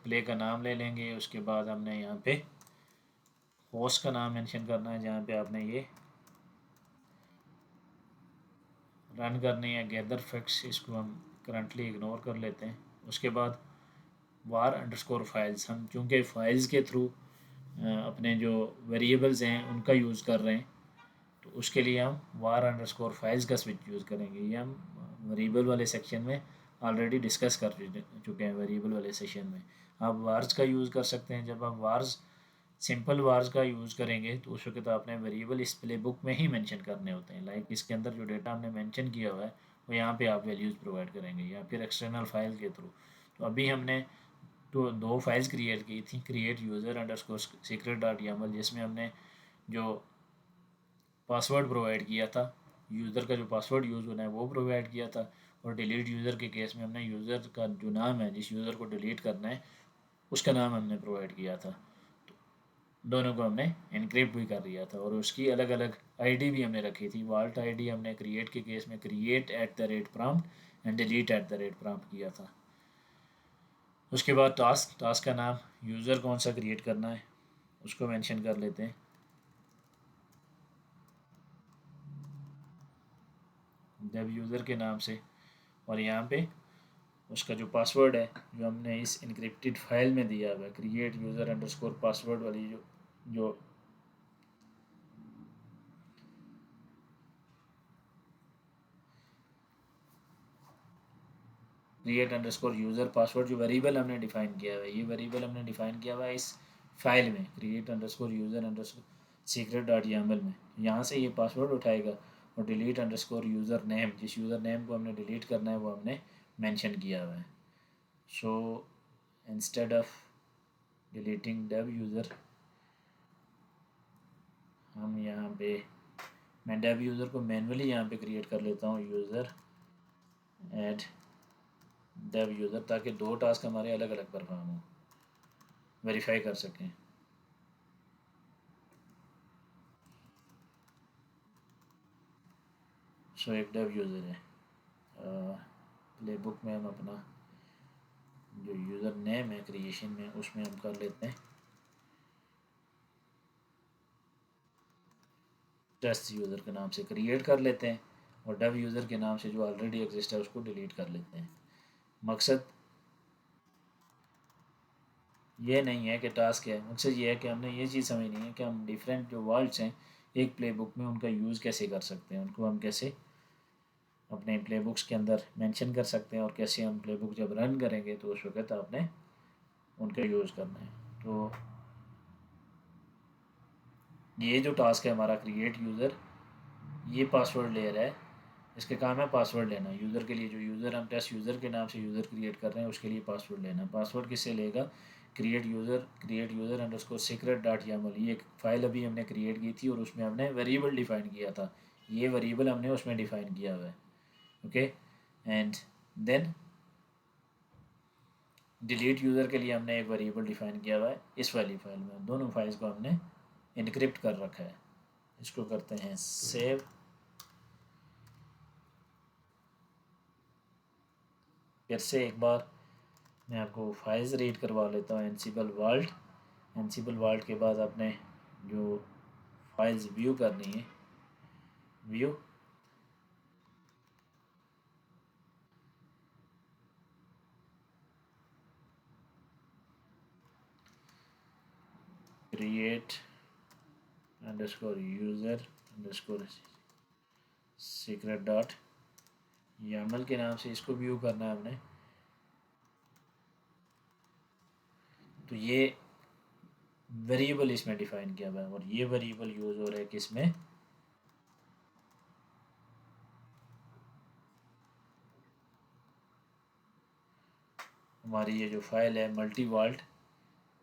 प्ले का नाम ले लेंगे, उसके बाद हमने यहाँ पे होस्ट का नाम मेंशन करना है जहाँ पे आपने ये रन करनी है। गैदर फैक्ट्स इसको हम करंटली इग्नोर कर लेते हैं। उसके बाद वार अंडरस्कोर फाइल्स, हम चूँकि फाइल्स के थ्रू अपने जो वेरिएबल्स हैं उनका यूज़ कर रहे हैं, तो उसके लिए हम वार अंडरस्कोर फाइल्स का स्विच यूज़ करेंगे। ये हम वेरिएबल वाले सेक्शन में ऑलरेडी डिस्कस कर चुके हैं। वेरिएबल वाले सेशन में आप वार्स का यूज़ कर सकते हैं। जब आप वार्स सिंपल वार्स का यूज़ करेंगे तो उस वक्त आपने वेरिएबल इस प्ले बुक में ही मेंशन करने होते हैं। लाइक इसके अंदर जो डेटा हमने मेंशन किया हुआ है वो यहाँ पे आप वैल्यूज़ प्रोवाइड करेंगे या फिर एक्सटर्नल फाइल के थ्रू। तो अभी हमने तो दो फाइल्स क्रिएट की थी, create user underscore secret dot YAML जिसमें हमने जो पासवर्ड प्रोवाइड किया था, यूज़र का जो पासवर्ड यूज़ होना है वो प्रोवाइड किया था, और डिलीट यूज़र के केस में हमने यूज़र का जो नाम है जिस यूज़र को डिलीट करना है उसका नाम हमने प्रोवाइड किया था। दोनों को हमने इनक्रिप्ट भी कर दिया था और उसकी अलग अलग आईडी भी हमने रखी थी। वाल्ट आईडी हमने क्रिएट के केस में create at the rate prompt and delete at the rate prompt किया था। उसके बाद टास्क का नाम, यूज़र कौन सा क्रिएट करना है उसको मेंशन कर लेते हैं जब यूज़र के नाम से। और यहाँ पे उसका जो पासवर्ड है जो हमने इस इनक्रिप्टेड फाइल में दिया हुआ है, क्रिएट यूज़र अंडरस्कोर पासवर्ड वाली जो क्रिएट अंडरस्कोर यूज़र पासवर्ड जो वेरिएबल हमने डिफाइन किया हुआ है, ये वेरिएबल हमने डिफाइन किया हुआ है इस फाइल में create underscore user underscore secret dot YAML में। यहाँ से ये पासवर्ड उठाएगा और डिलीट अंडरस्कोर यूज़र नेम, जिस यूज़र नेम को हमने डिलीट करना है वो हमने मेंशन किया हुआ है। So instead of deleting dev user हम यहाँ पे मैं डेव यूज़र को मैनुअली यहाँ पे क्रिएट कर लेता हूँ, यूज़र ऐड डेव यूज़र, ताकि दो टास्क हमारे अलग अलग परफॉर्म हों, वेरीफाई कर सकें। सो एक डेव यूज़र है। प्ले बुक में हम अपना जो यूज़र नेम है क्रिएशन में उसमें हम कर लेते हैं टेस्ट यूज़र के नाम से क्रिएट कर लेते हैं और डब यूज़र के नाम से जो ऑलरेडी एग्जिस्ट है उसको डिलीट कर लेते हैं। मकसद ये नहीं है कि टास्क है, मकसद ये है कि हमने ये चीज़ समझनी है कि हम डिफरेंट जो वर्ड्स हैं एक प्ले बुक में उनका यूज़ कैसे कर सकते हैं, उनको हम कैसे अपने प्ले बुक्स के अंदर मेंशन कर सकते हैं और कैसे हम प्ले बुक जब रन करेंगे तो उस वक्त आपने उनका यूज़ करना है। तो ये जो टास्क है हमारा क्रिएट यूज़र, ये पासवर्ड ले रहा है, इसके काम है पासवर्ड लेना यूज़र के लिए। जो यूज़र हम टेस्ट यूज़र के नाम से यूज़र क्रिएट कर रहे हैं उसके लिए पासवर्ड लेना। पासवर्ड किससे लेगा? Create user underscore secret dot YAML, ये एक फ़ाइल अभी हमने क्रिएट की थी और उसमें हमने वेरिएबल डिफ़ाइन किया था, ये वेरिएबल हमने उसमें डिफ़ाइन किया हुआ है। Okay, and then delete user के लिए हमने एक वेरिएबल डिफ़ाइन किया हुआ है इस वाली फाइल में। दोनों फाइल्स को हमने इनक्रिप्ट कर रखा है। इसको करते हैं सेव। फिर से एक बार मैं आपको फाइल्स रीड करवा लेता हूँ। एनसिबल वाल्ट के बाद आपने जो फाइल्स व्यू करनी है, view create underscore user underscore secret dot YAML के नाम से इसको व्यू करना है हमने। तो ये वेरिएबल इसमें डिफ़ाइन किया हुआ है और ये वेरिएबल यूज़ हो रहा है किसमें? हमारी ये जो फाइल है मल्टी वाल्ट,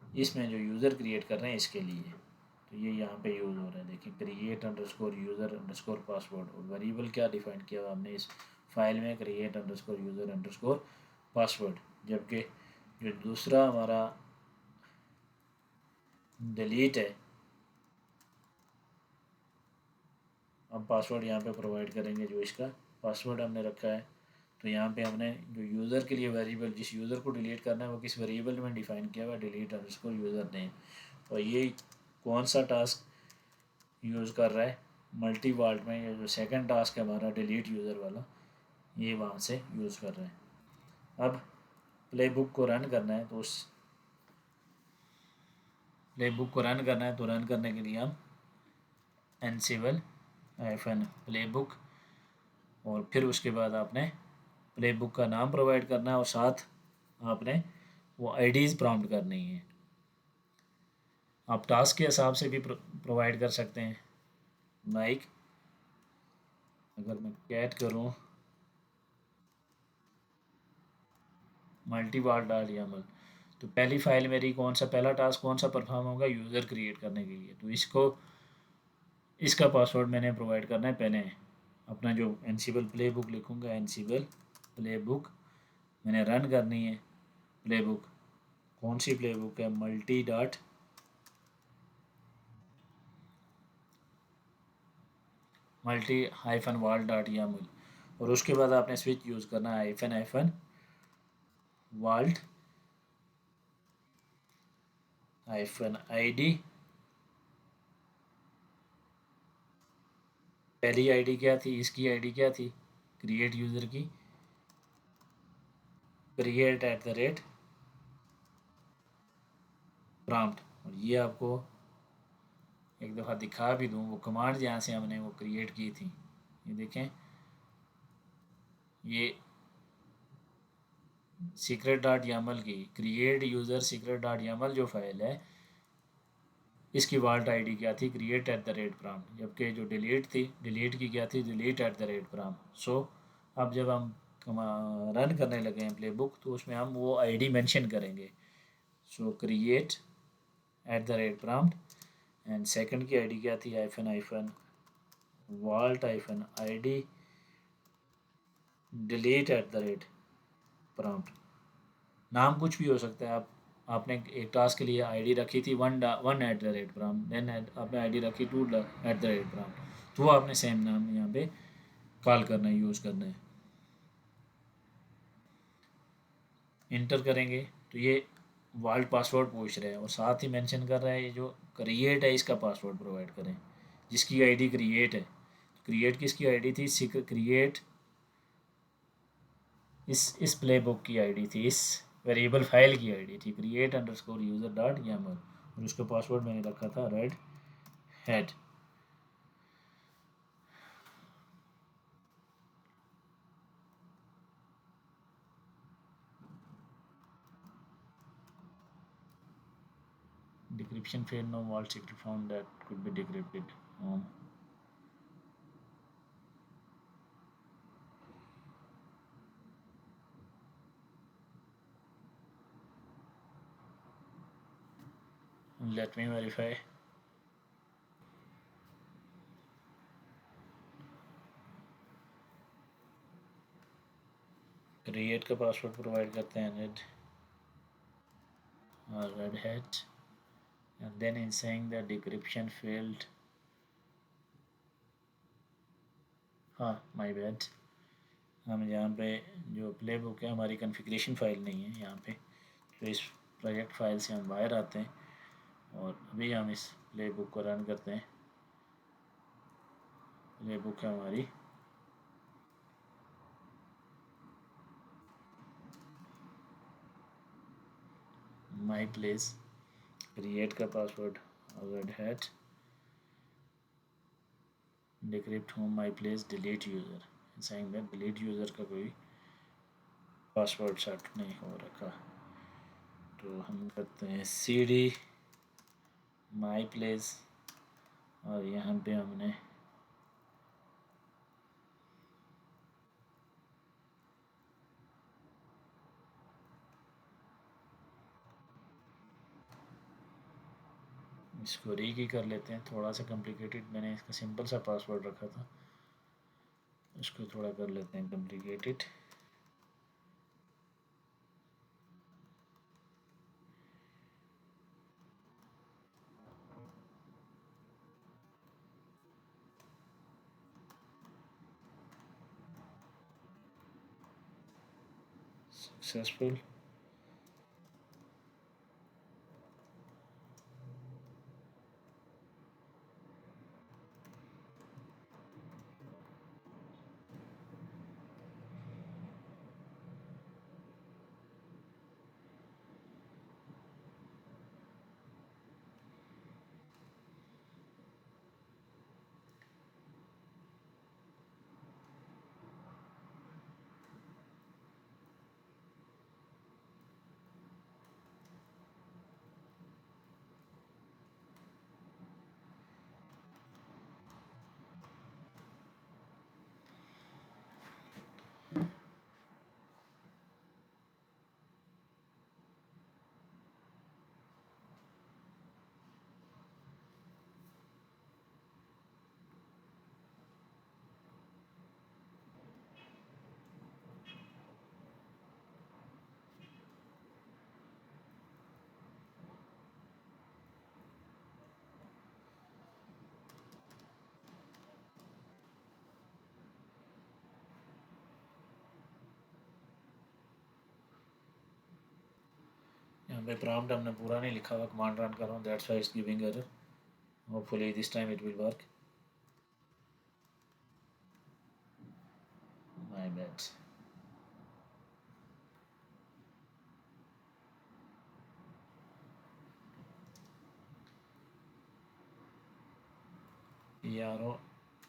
इसमें जो यूज़र क्रिएट कर रहे हैं इसके लिए। तो ये यहाँ पे यूज़ हो रहा है, देखिए create underscore user underscore password. और वेरिएबल क्या डिफ़ाइन किया हुआ हमने इस फाइल में? Create underscore user underscore password. जबकि जो दूसरा हमारा डिलीट है, हम पासवर्ड यहाँ पे प्रोवाइड करेंगे। जो इसका पासवर्ड हमने रखा है, तो यहाँ पे हमने जो यूज़र के लिए वेरिएबल, जिस यूज़र को डिलीट करना है वो किस वेरिएबल में डिफ़ाइन किया हुआ है? Delete underscore user name. और ये कौन सा टास्क यूज़ कर रहा है? मल्टी वाल्ट में ये जो सेकंड टास्क है हमारा डिलीट यूज़र वाला, ये वहाँ से यूज़ कर रहे हैं। अब प्ले बुक को रन करना है, तो उस प्ले बुक को रन करना है तो रन करने के लिए हम एनसिबल प्ले बुक, और फिर उसके बाद आपने प्ले बुक का नाम प्रोवाइड करना है और साथ आपने वो आईडीज़ प्रॉम्प्ट करनी है। आप टास्क के हिसाब से भी प्रोवाइड कर सकते हैं। लाइक अगर मैं कैट करूँ मल्टीवाल डॉट YAML, तो पहली फाइल मेरी कौन सा, पहला टास्क कौन सा परफॉर्म होगा? यूज़र क्रिएट करने के लिए। तो इसका पासवर्ड मैंने प्रोवाइड करना है। पहले अपना जो एनसिबल प्ले बुक लिखूँगा, एनसिबल प्ले बुक मैंने रन करनी है। प्ले बुक कौन सी प्ले बुक है? मल्टी हाइफन वाल डॉट YAML। और उसके बाद आपने स्विच यूज़ करना है हाइफन वाल्ट हाइफन ID। पहली आईडी क्या थी? इसकी आईडी क्या थी? क्रिएट यूज़र की create at the rate prompt. और ये आपको एक दफ़ा दिखा भी दूँ, वो कमांड जहाँ से हमने वो क्रिएट की थी, ये देखें, ये सीक्रेट डॉट YAML की create user secret dot YAML जो फाइल है, इसकी वाल्ट आईडी क्या थी? Create at the rate prompt. जबकि जो डिलीट थी, डिलीट की क्या थी? Delete at the rate prompt. So अब जब हम रन करने लगे हैं प्ले बुक, तो उसमें हम वो आईडी मेंशन करेंगे। So create at the rate prompt, and second की आईडी क्या थी? Hyphen vault hyphen ID delete at the rate prompt. नाम कुछ भी हो सकता है। आपने एक टास्क के लिए आईडी रखी थी one at the rate prompt, then आपने आईडी रखी 2 एट द रेट प्रॉम्प्ट, तो वो आपने सेम नाम यहाँ पे कॉल करना है, यूज़ करना है। इंटर करेंगे तो ये वाल्ट पासवर्ड पूछ रहे हैं और साथ ही मेंशन कर रहा है ये जो क्रिएट है इसका पासवर्ड प्रोवाइड करें। जिसकी आईडी क्रिएट है। क्रिएट किसकी आईडी थी? क्रिएट इस प्ले बुक की आईडी थी, इस वेरिएबल फाइल की आईडी थी create underscore user dot YAML, और उसका पासवर्ड मैंने रखा था red hat. Decryption failed, no vault secret found that could be decrypted. Let me verify. Create का पासवर्ड प्रोवाइड करते हैं red hat, and then in saying the decryption failed. हाँ my bad, हम यहाँ पे जो प्ले बुक है हमारी कॉन्फ़िगरेशन फाइल नहीं है यहाँ पे, तो इस प्रोजेक्ट फाइल से हम बाहर आते हैं और अभी हम इस प्ले बुक को रन करते हैं। प्ले बुक है हमारी माई प्लेस, क्रिएट का password red hat, decrypt home my place, delete user, saying that delete user का कोई पासवर्ड सेट नहीं हो रखा। तो हम करते हैं cd माई प्लेस, और यहाँ पे हमने इसको री कर लेते हैं, थोड़ा सा कॉम्प्लिकेटेड, मैंने इसका सिंपल सा पासवर्ड रखा था, इसको थोड़ा कर लेते हैं कॉम्प्लिकेटेड। सक्सेसफुल। यहाँ पे प्रॉम्प्ट हमने पूरा नहीं लिखा हुआ, कमांड रन कर रहा हूँ, that's why it's giving error. Hopefully this time it will work. My bad.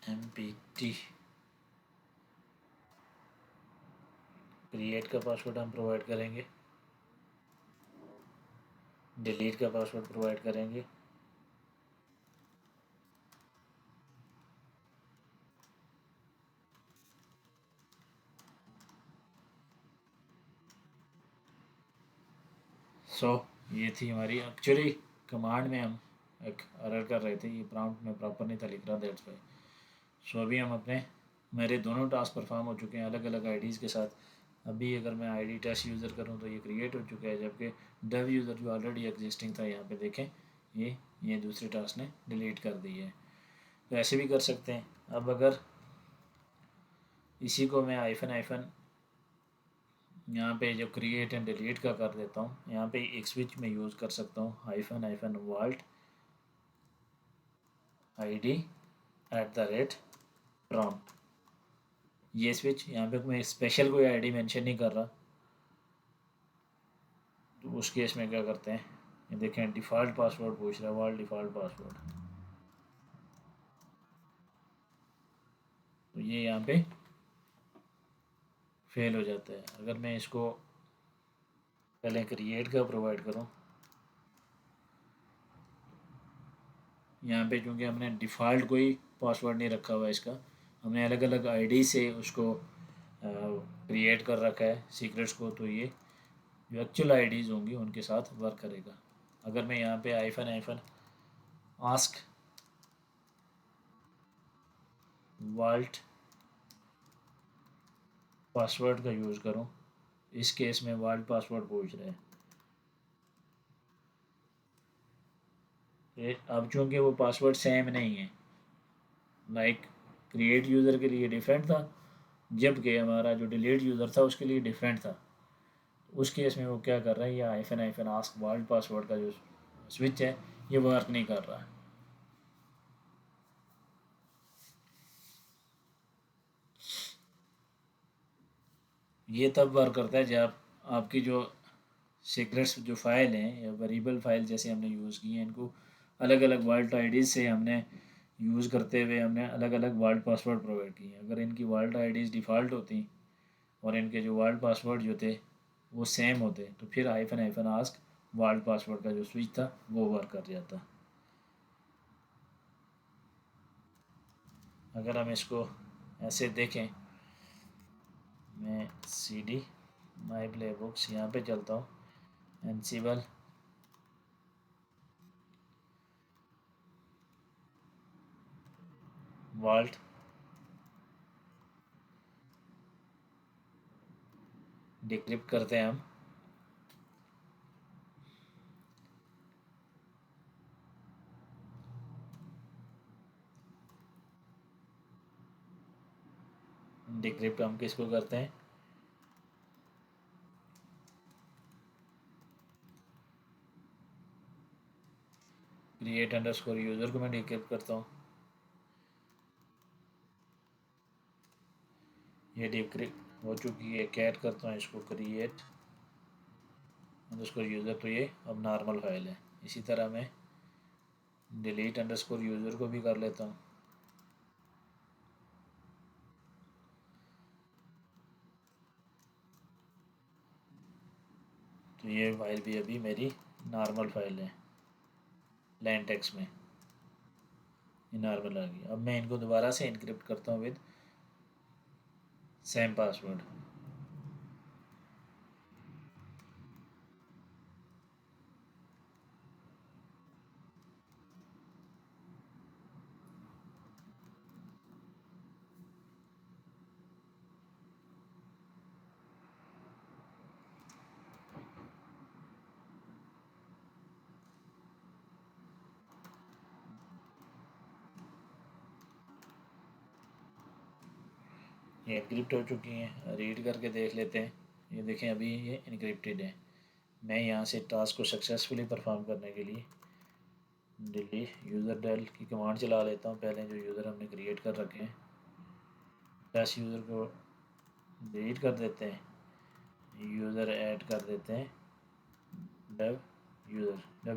PROMPT create का पासवर्ड हम प्रोवाइड करेंगे, डिलीट का पासवर्ड प्रोवाइड करेंगे, सो ये थी हमारी एक्चुअली कमांड में हम एक एरर कर रहे थे, ये प्रॉम्प्ट में प्रॉपर नहीं था लिख रहा, दैट्स वाई। सो अभी हम अपने मेरे दोनों टास्क परफॉर्म हो चुके हैं अलग अलग आईडीज़ के साथ। अभी अगर मैं आईडी टेस्ट यूज़र करूं तो ये क्रिएट हो चुका है, जबकि डव यूज़र जो ऑलरेडी एग्जिस्टिंग था यहाँ पे देखें ये दूसरे टास्क ने डिलीट कर दी है। तो ऐसे भी कर सकते हैं। अब अगर इसी को मैं आइफन यहाँ पे जो क्रिएट एंड डिलीट का कर देता हूँ, यहाँ पे एक स्विच में यूज़ कर सकता हूँ, हाइफन वॉल्ट आईडी @prompt। ये स्विच यहाँ पे मैं स्पेशल कोई आईडी मेंशन नहीं कर रहा, तो उस केस में क्या करते हैं, ये देखें डिफ़ॉल्ट पासवर्ड पूछ रहा है, वर्ल्ड डिफ़ॉल्ट पासवर्ड, तो ये यहाँ पे फेल हो जाता है। अगर मैं इसको पहले क्रिएट का प्रोवाइड करूँ, यहाँ पे चूँकि हमने डिफ़ॉल्ट कोई पासवर्ड नहीं रखा हुआ है इसका, हमने अलग अलग आईडी से उसको क्रिएट कर रखा है सीक्रेट्स को, तो ये जो एक्चुअल आईडीज़ होंगी उनके साथ वर्क करेगा। अगर मैं यहाँ पे आइफन आस्क वाल्ट पासवर्ड का यूज़ करूँ, इस केस में वाल्ट पासवर्ड पूछ रहे हैं। अब चूँकि वो पासवर्ड सेम नहीं है, लाइक क्रिएट यूज़र के लिए डिफरेंट था, जबकि हमारा जो डिलीट यूज़र था उसके लिए डिफरेंट था। उस केस में वो क्या कर रहा है, ये आइफन आस्क वर्ल्ड पासवर्ड का जो स्विच है ये वर्क नहीं कर रहा। ये तब वर्क करता है जब आपकी जो सीक्रेट्स जो फाइल हैं या वेरिएबल फाइल जैसे हमने यूज़ की हैं, इनको अलग अलग वर्ल्ड आईडीज़ से हमने यूज़ करते हुए हमने अलग अलग वर्ल्ड पासवर्ड प्रोवाइड किए हैं। अगर इनकी वर्ल्ड आईडीज़ डिफ़ॉल्ट होती और इनके जो वर्ल्ड पासवर्ड जो थे वो सेम होते, तो फिर आइफन आस्क वर्ल्ड पासवर्ड का जो स्विच था वो वर्क कर जाता। अगर हम इसको ऐसे देखें, मैं CD माई प्ले बुक्स यहाँ पे चलता हूँ, एनसिबल वाल्ट डिक्रिप्ट करते हैं हम, डिक्रिप्ट हम किसको करते हैं, क्रिएट अंडरस्कोर यूज़र को मैं डिक्रिप्ट करता हूँ। ये डिक्रिप्ट हो चुकी है, कैट करता हूँ इसको क्रिएट अंडरस्कोर यूज़र, तो ये अब नॉर्मल फाइल है। इसी तरह मैं डिलीट अंडरस्कोर यूज़र को भी कर लेता हूँ, तो ये फाइल भी अभी मेरी नॉर्मल फाइल है, प्लेन टेक्स्ट में ये नॉर्मल आ गई। अब मैं इनको दोबारा से इनक्रिप्ट करता हूँ विद सेम पासवर्ड। ये इनक्रिप्ट हो चुकी हैं, रीड करके देख लेते हैं। ये देखें अभी ये इनक्रिप्टेड है। मैं यहाँ से टास्क को सक्सेसफुली परफॉर्म करने के लिए डिलीट यूज़र डेल की कमांड चला लेता हूँ। पहले जो यूज़र हमने क्रिएट कर रखे हैं, प्लस यूज़र को डिलीट कर देते हैं, यूज़र ऐड कर देते हैं डब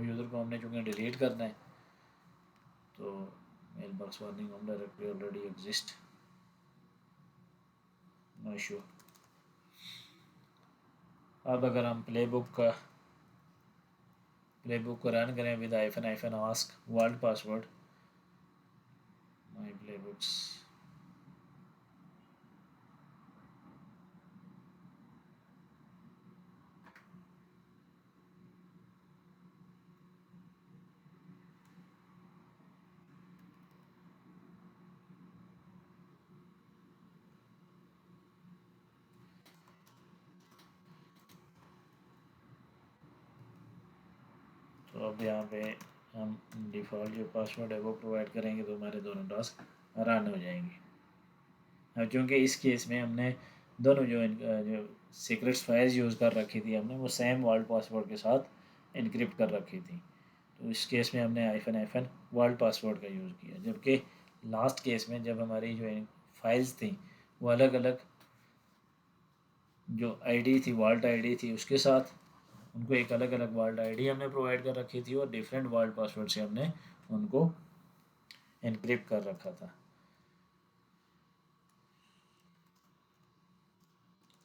यूज़र को हमने चूँकि डिलीट करना है, तो mail box warning home directory already exist, no issue. अब अगर हम प्ले बुक को रन करें with hyphen ask vault password my play books, तो अब यहाँ पे हम डिफ़ॉल्ट जो पासवर्ड है वो प्रोवाइड करेंगे, तो हमारे दोनों टास्क रन हो जाएंगे। अब चूँकि इस केस में हमने दोनों जो सीक्रेट्स फाइल्स यूज़ कर रखी थी हमने, वो सेम वर्ल्ड पासवर्ड के साथ इनक्रिप्ट कर रखी थी, तो इस केस में हमने आइफन वर्ल्ड पासवर्ड का यूज़ किया, जबकि लास्ट केस में जब हमारी जो फाइल्स थी वो अलग अलग जो आईडी थी, वॉल्ट आईडी थी, उसके साथ उनको एक अलग अलग वर्ल्ड आईडी हमने प्रोवाइड कर रखी थी और डिफरेंट वर्ल्ड पासवर्ड से हमने उनको एनक्रिप्ट कर रखा था।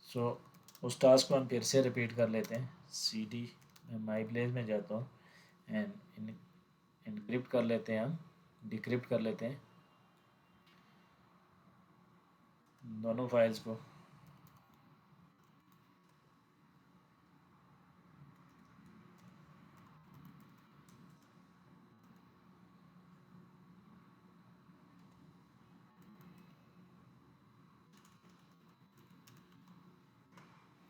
सो उस टास्क को हम फिर से रिपीट कर लेते हैं। सी डी मैं माई प्लेस में जाता हूँ एंड एनक्रिप्ट कर लेते हैं, हम डिक्रिप्ट कर लेते हैं दोनों फाइल्स को।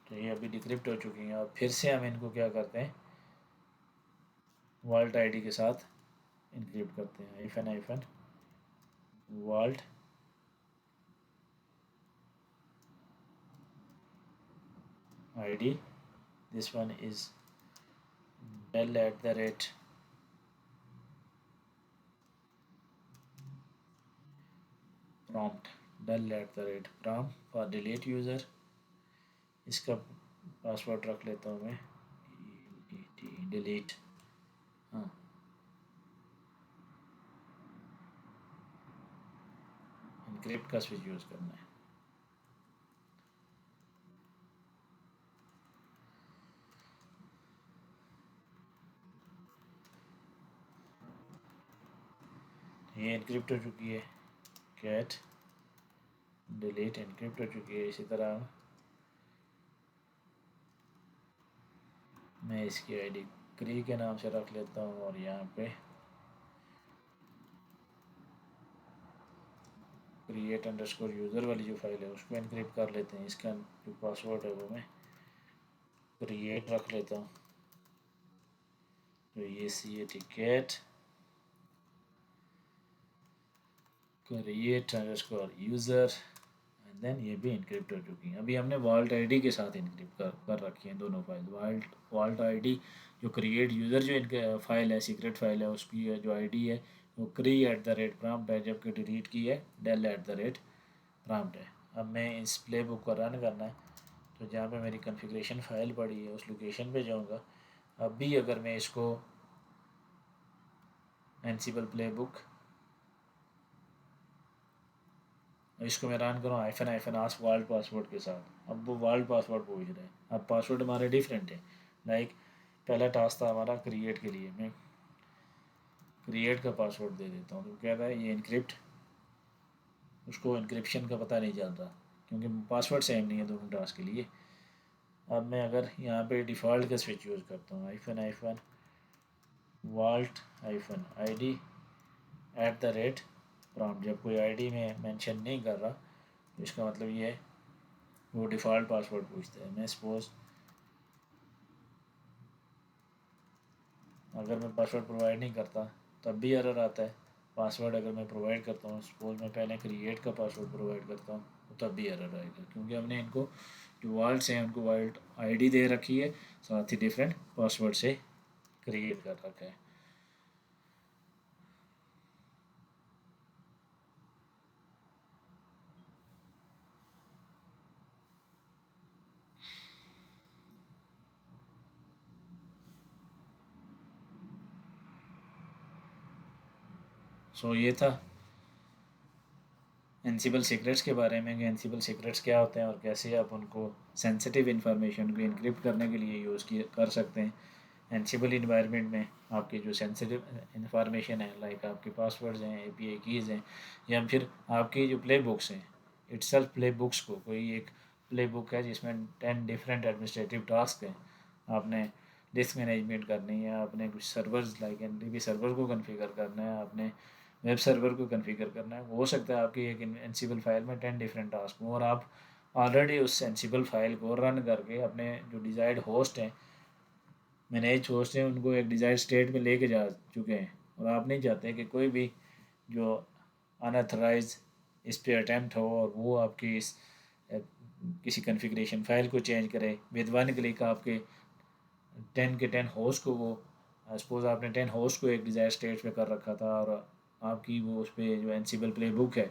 तो ये अभी डिक्रिप्ट हो चुकी हैं। अब फिर से हम इनको क्या करते हैं, वॉल्ट आईडी के साथ इनक्रिप्ट करते हैं। Hyphen hyphen vault ID, this one is del@, prompt del@prompt for delete user. इसका पासवर्ड रख लेता हूँ मैं डिलीट। हाँ, इनक्रिप्ट का स्विच यूज़ करना है। ये इनक्रिप्ट हो चुकी है, कैट डिलीट इनक्रिप्ट हो चुकी है। इसी तरह मैं इसकी आईडी क्री के नाम से रख लेता हूँ और यहाँ पे क्रिएट अंडरस्कोर यूज़र वाली जो फाइल है उसको इनक्रिप्ट कर लेते हैं। इसका जो पासवर्ड है वो मैं क्रिएट रख लेता हूँ। तो ये cat create underscore user and then ये भी इनक्रिप्ट हो चुकी हैं। अभी हमने वॉल्ट आईडी के साथ इनक्रिप्ट कर रखी हैं दोनों फाइल। वॉल्ट आईडी जो क्रिएट यूज़र जो इनके फाइल है, सीक्रेट फाइल है, उसकी जो आईडी है वो क्री@prompt है, जबकि डिलीट की है del@prompt है। अब मैं इस प्ले बुक को रन करना है तो जहाँ पे मेरी कॉन्फ़िगरेशन फ़ाइल पड़ी है उस लोकेशन पे जाऊँगा। अब भी अगर मैं इसको एनसिबल प्ले बुक इसको मैं रन करूँ iPhone iPhone ask vault password के साथ, अब वो वर्ल्ड पासवर्ड पूछ रहे हैं। अब पासवर्ड हमारे डिफरेंट है। लाइक पहला टास्क था हमारा क्रिएट के लिए, मैं क्रिएट का पासवर्ड दे देता हूँ तो कह रहा है ये इनक्रिप्ट, उसको इनक्रिप्शन का पता नहीं चल रहा क्योंकि पासवर्ड सेम नहीं है दोनों टास्क के लिए। अब मैं अगर यहाँ पे डिफ़ॉल्ट का स्विच यूज़ करता हूँ hyphen hyphen vault hyphen ID @prompt, जब कोई आईडी में मेंशन नहीं कर रहा तो इसका मतलब ये है वो डिफ़ॉल्ट पासवर्ड पूछता है। मैं सपोज़ अगर मैं पासवर्ड प्रोवाइड नहीं करता तब भी एरर आता है। पासवर्ड अगर मैं प्रोवाइड करता हूँ, सपोज मैं पहले क्रिएट का पासवर्ड प्रोवाइड करता हूँ तो तब भी एरर आएगा क्योंकि हमने इनको जो वर्ल्ड्स हैं उनको वर्ल्ड आईडी दे रखी है, साथ ही डिफरेंट पासवर्ड से क्रिएट कर रखा है। सो ये था एनसिबल सीक्रेट्स के बारे में कि एनसिबल सीक्रेट्स क्या होते हैं और कैसे आप उनको सेंसिटिव इन्फॉर्मेशन को इनक्रिप्ट करने के लिए यूज़ कर सकते हैं। एनसिबल इन्वायरमेंट में आपकी जो सेंसिटिव इन्फॉर्मेशन है, लाइक आपके पासवर्ड्स हैं, एपीआई कीज़ हैं, या फिर आपकी जो प्ले बुक्स हैं, इटसेल्फ प्ले बुक्स को कोई एक प्ले बुक है जिसमें 10 डिफरेंट एडमिनिस्ट्रेटिव टास्क हैं। आपने डिस्क मैनेजमेंट करनी है, आपने कुछ सर्वर्स लाइक एनडीबी सर्वर को कॉन्फ़िगर करना है, आपने वेब सर्वर को कॉन्फ़िगर करना है। हो सकता है आपकी एक एनसिबल फाइल में 10 डिफरेंट टास्क हों और आप ऑलरेडी उस एनसिबल फाइल को रन करके अपने जो डिज़ायर्ड होस्ट हैं, मैनेज होस्ट हैं, उनको एक डिज़ायर्ड स्टेट में लेके जा चुके हैं और आप नहीं चाहते कि कोई भी जो अनऑथराइज इस पे अटैम्प्ट हो और वो आपकी इस किसी कॉन्फ़िगरेशन फाइल को चेंज करे। विद वन क्लिक आपके 10 के 10 होस्ट को वो सपोज़ आपने 10 होस्ट को एक डिज़ायर स्टेट पे कर रखा था और आपकी वो उस पर जो एनसिबल प्ले बुक है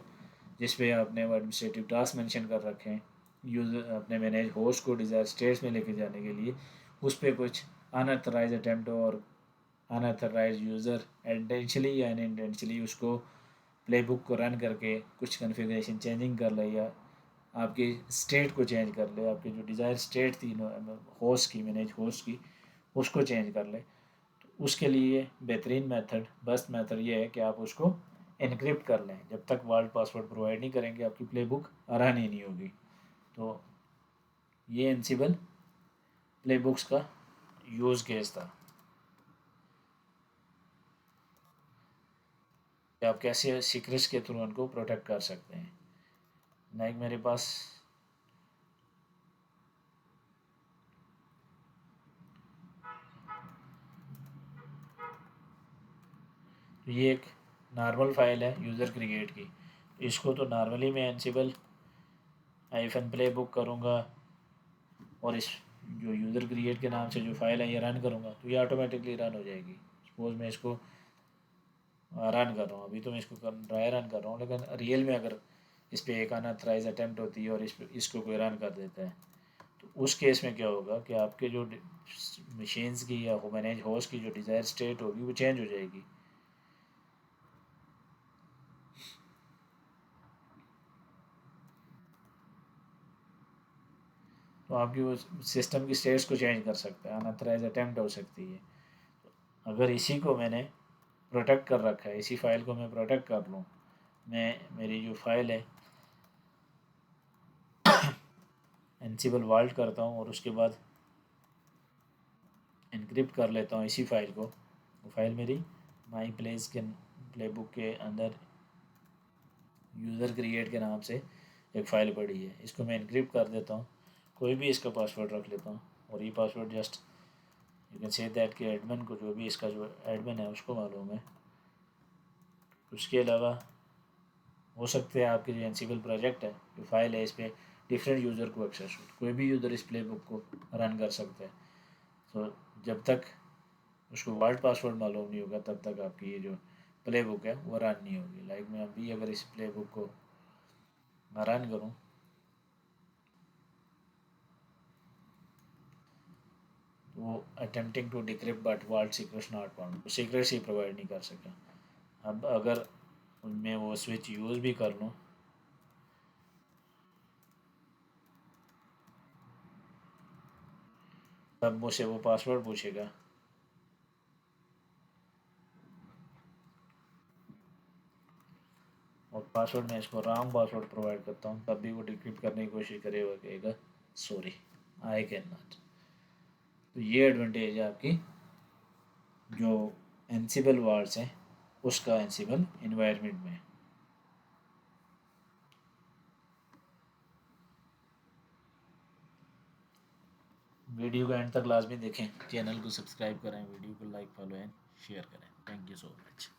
जिस पे आपने वो एडमिनिस्ट्रेटिव टास्क मेंशन कर रखे हैं यूज़र अपने मैनेज होस्ट को डिज़ायर स्टेट्स में लेके जाने के लिए, उस पर कुछ अनऑथराइज अटैम्प्ट और अनऑथराइज यूज़र इंटेंशनली या अनइंटेंशनली उसको प्ले बुक को रन करके कुछ कन्फिग्रेशन चेंजिंग कर ले या आपकी स्टेट को चेंज कर ले, आपकी जो डिज़ायर स्टेट थी होस्ट की मैनेज होस्ट की उसको चेंज कर ले। तो उसके लिए बेहतरीन मेथड बेस्ट मेथड ये है कि आप उसको इनक्रिप्ट कर लें। जब तक वर्ल्ड पासवर्ड प्रोवाइड नहीं करेंगे आपकी प्ले बुक रन ही नहीं होगी। तो ये एनसिबल प्ले बुक्स का यूज़ केस था कि आप कैसे सीक्रेट्स के थ्रू उनको प्रोटेक्ट कर सकते हैं। लाइक मेरे पास ये एक नॉर्मल फाइल है यूज़र क्रिएट की, इसको तो नॉर्मली मैं एनसिबल आईफन प्ले बुक करूँगा और इस जो यूज़र क्रिएट के नाम से जो फाइल है ये रन करूँगा तो ये ऑटोमेटिकली रन हो जाएगी। सपोज़ मैं इसको रन कर रहा हूँ, अभी तो मैं इसको ड्राई रन कर रहा हूँ, लेकिन रियल में अगर इस पर एक अनऑथराइज अटैम्प्ट होती है और इसको कोई रन कर देता है तो उस केस में क्या होगा कि आपके जो मशीन्स की या मैनेज होस्ट की जो डिज़ायर स्टेट होगी वो चेंज हो जाएगी। तो आपकी वो सिस्टम की स्टेट्स को चेंज कर सकता है, अनऑथराइज अटैम्प्ट हो सकती है। अगर इसी को मैंने प्रोटेक्ट कर रखा है, इसी फाइल को मैं प्रोटेक्ट कर लूँ, मैं मेरी जो फाइल है एनसिबल वाल्ट करता हूँ और उसके बाद इनक्रिप्ट कर लेता हूँ इसी फाइल को। वो फाइल मेरी माई प्लेस के प्ले बुक के अंदर यूज़र क्रिएट के नाम से एक फ़ाइल पड़ी है, इसको मैं इनक्रिप्ट कर देता हूँ, कोई भी इसका पासवर्ड रख लेता हूँ और ये password just you can say that कि एडमिन को, जो भी इसका जो एडमिन है उसको मालूम है। उसके अलावा हो सकते हैं आपके जो एनसिबल प्रोजेक्ट है जो फाइल है इस पर डिफरेंट यूज़र को एक्सेस हो, कोई भी यूज़र इस प्ले बुक को रन कर सकता है। तो जब तक उसको वर्ल्ड पासवर्ड मालूम नहीं होगा तब तक आपकी ये जो प्ले बुक है वो रन नहीं होगी। लाइक मैं अभी अगर इस प्ले बुक को रन करूँ वो attempting to decrypt but vault secrets not found, secrets ही प्रोवाइड नहीं कर सका। अब अगर मैं वो स्विच यूज़ भी कर लूँ तब मुझसे वो पासवर्ड पूछेगा और पासवर्ड मैं इसको रॉन्ग पासवर्ड प्रोवाइड करता हूँ तब भी वो डिक्रिप्ट करने की कोशिश करेगा, कहेगा सॉरी आई कैन नॉट। तो ये एडवांटेज है आपकी जो एनसिबल वार्ड्स हैं उसका एनसिबल इन्वायरमेंट में। वीडियो को एंड तक लाजमी देखें, चैनल को सब्सक्राइब करें, वीडियो को लाइक फॉलो एंड शेयर करें। Thank you so much.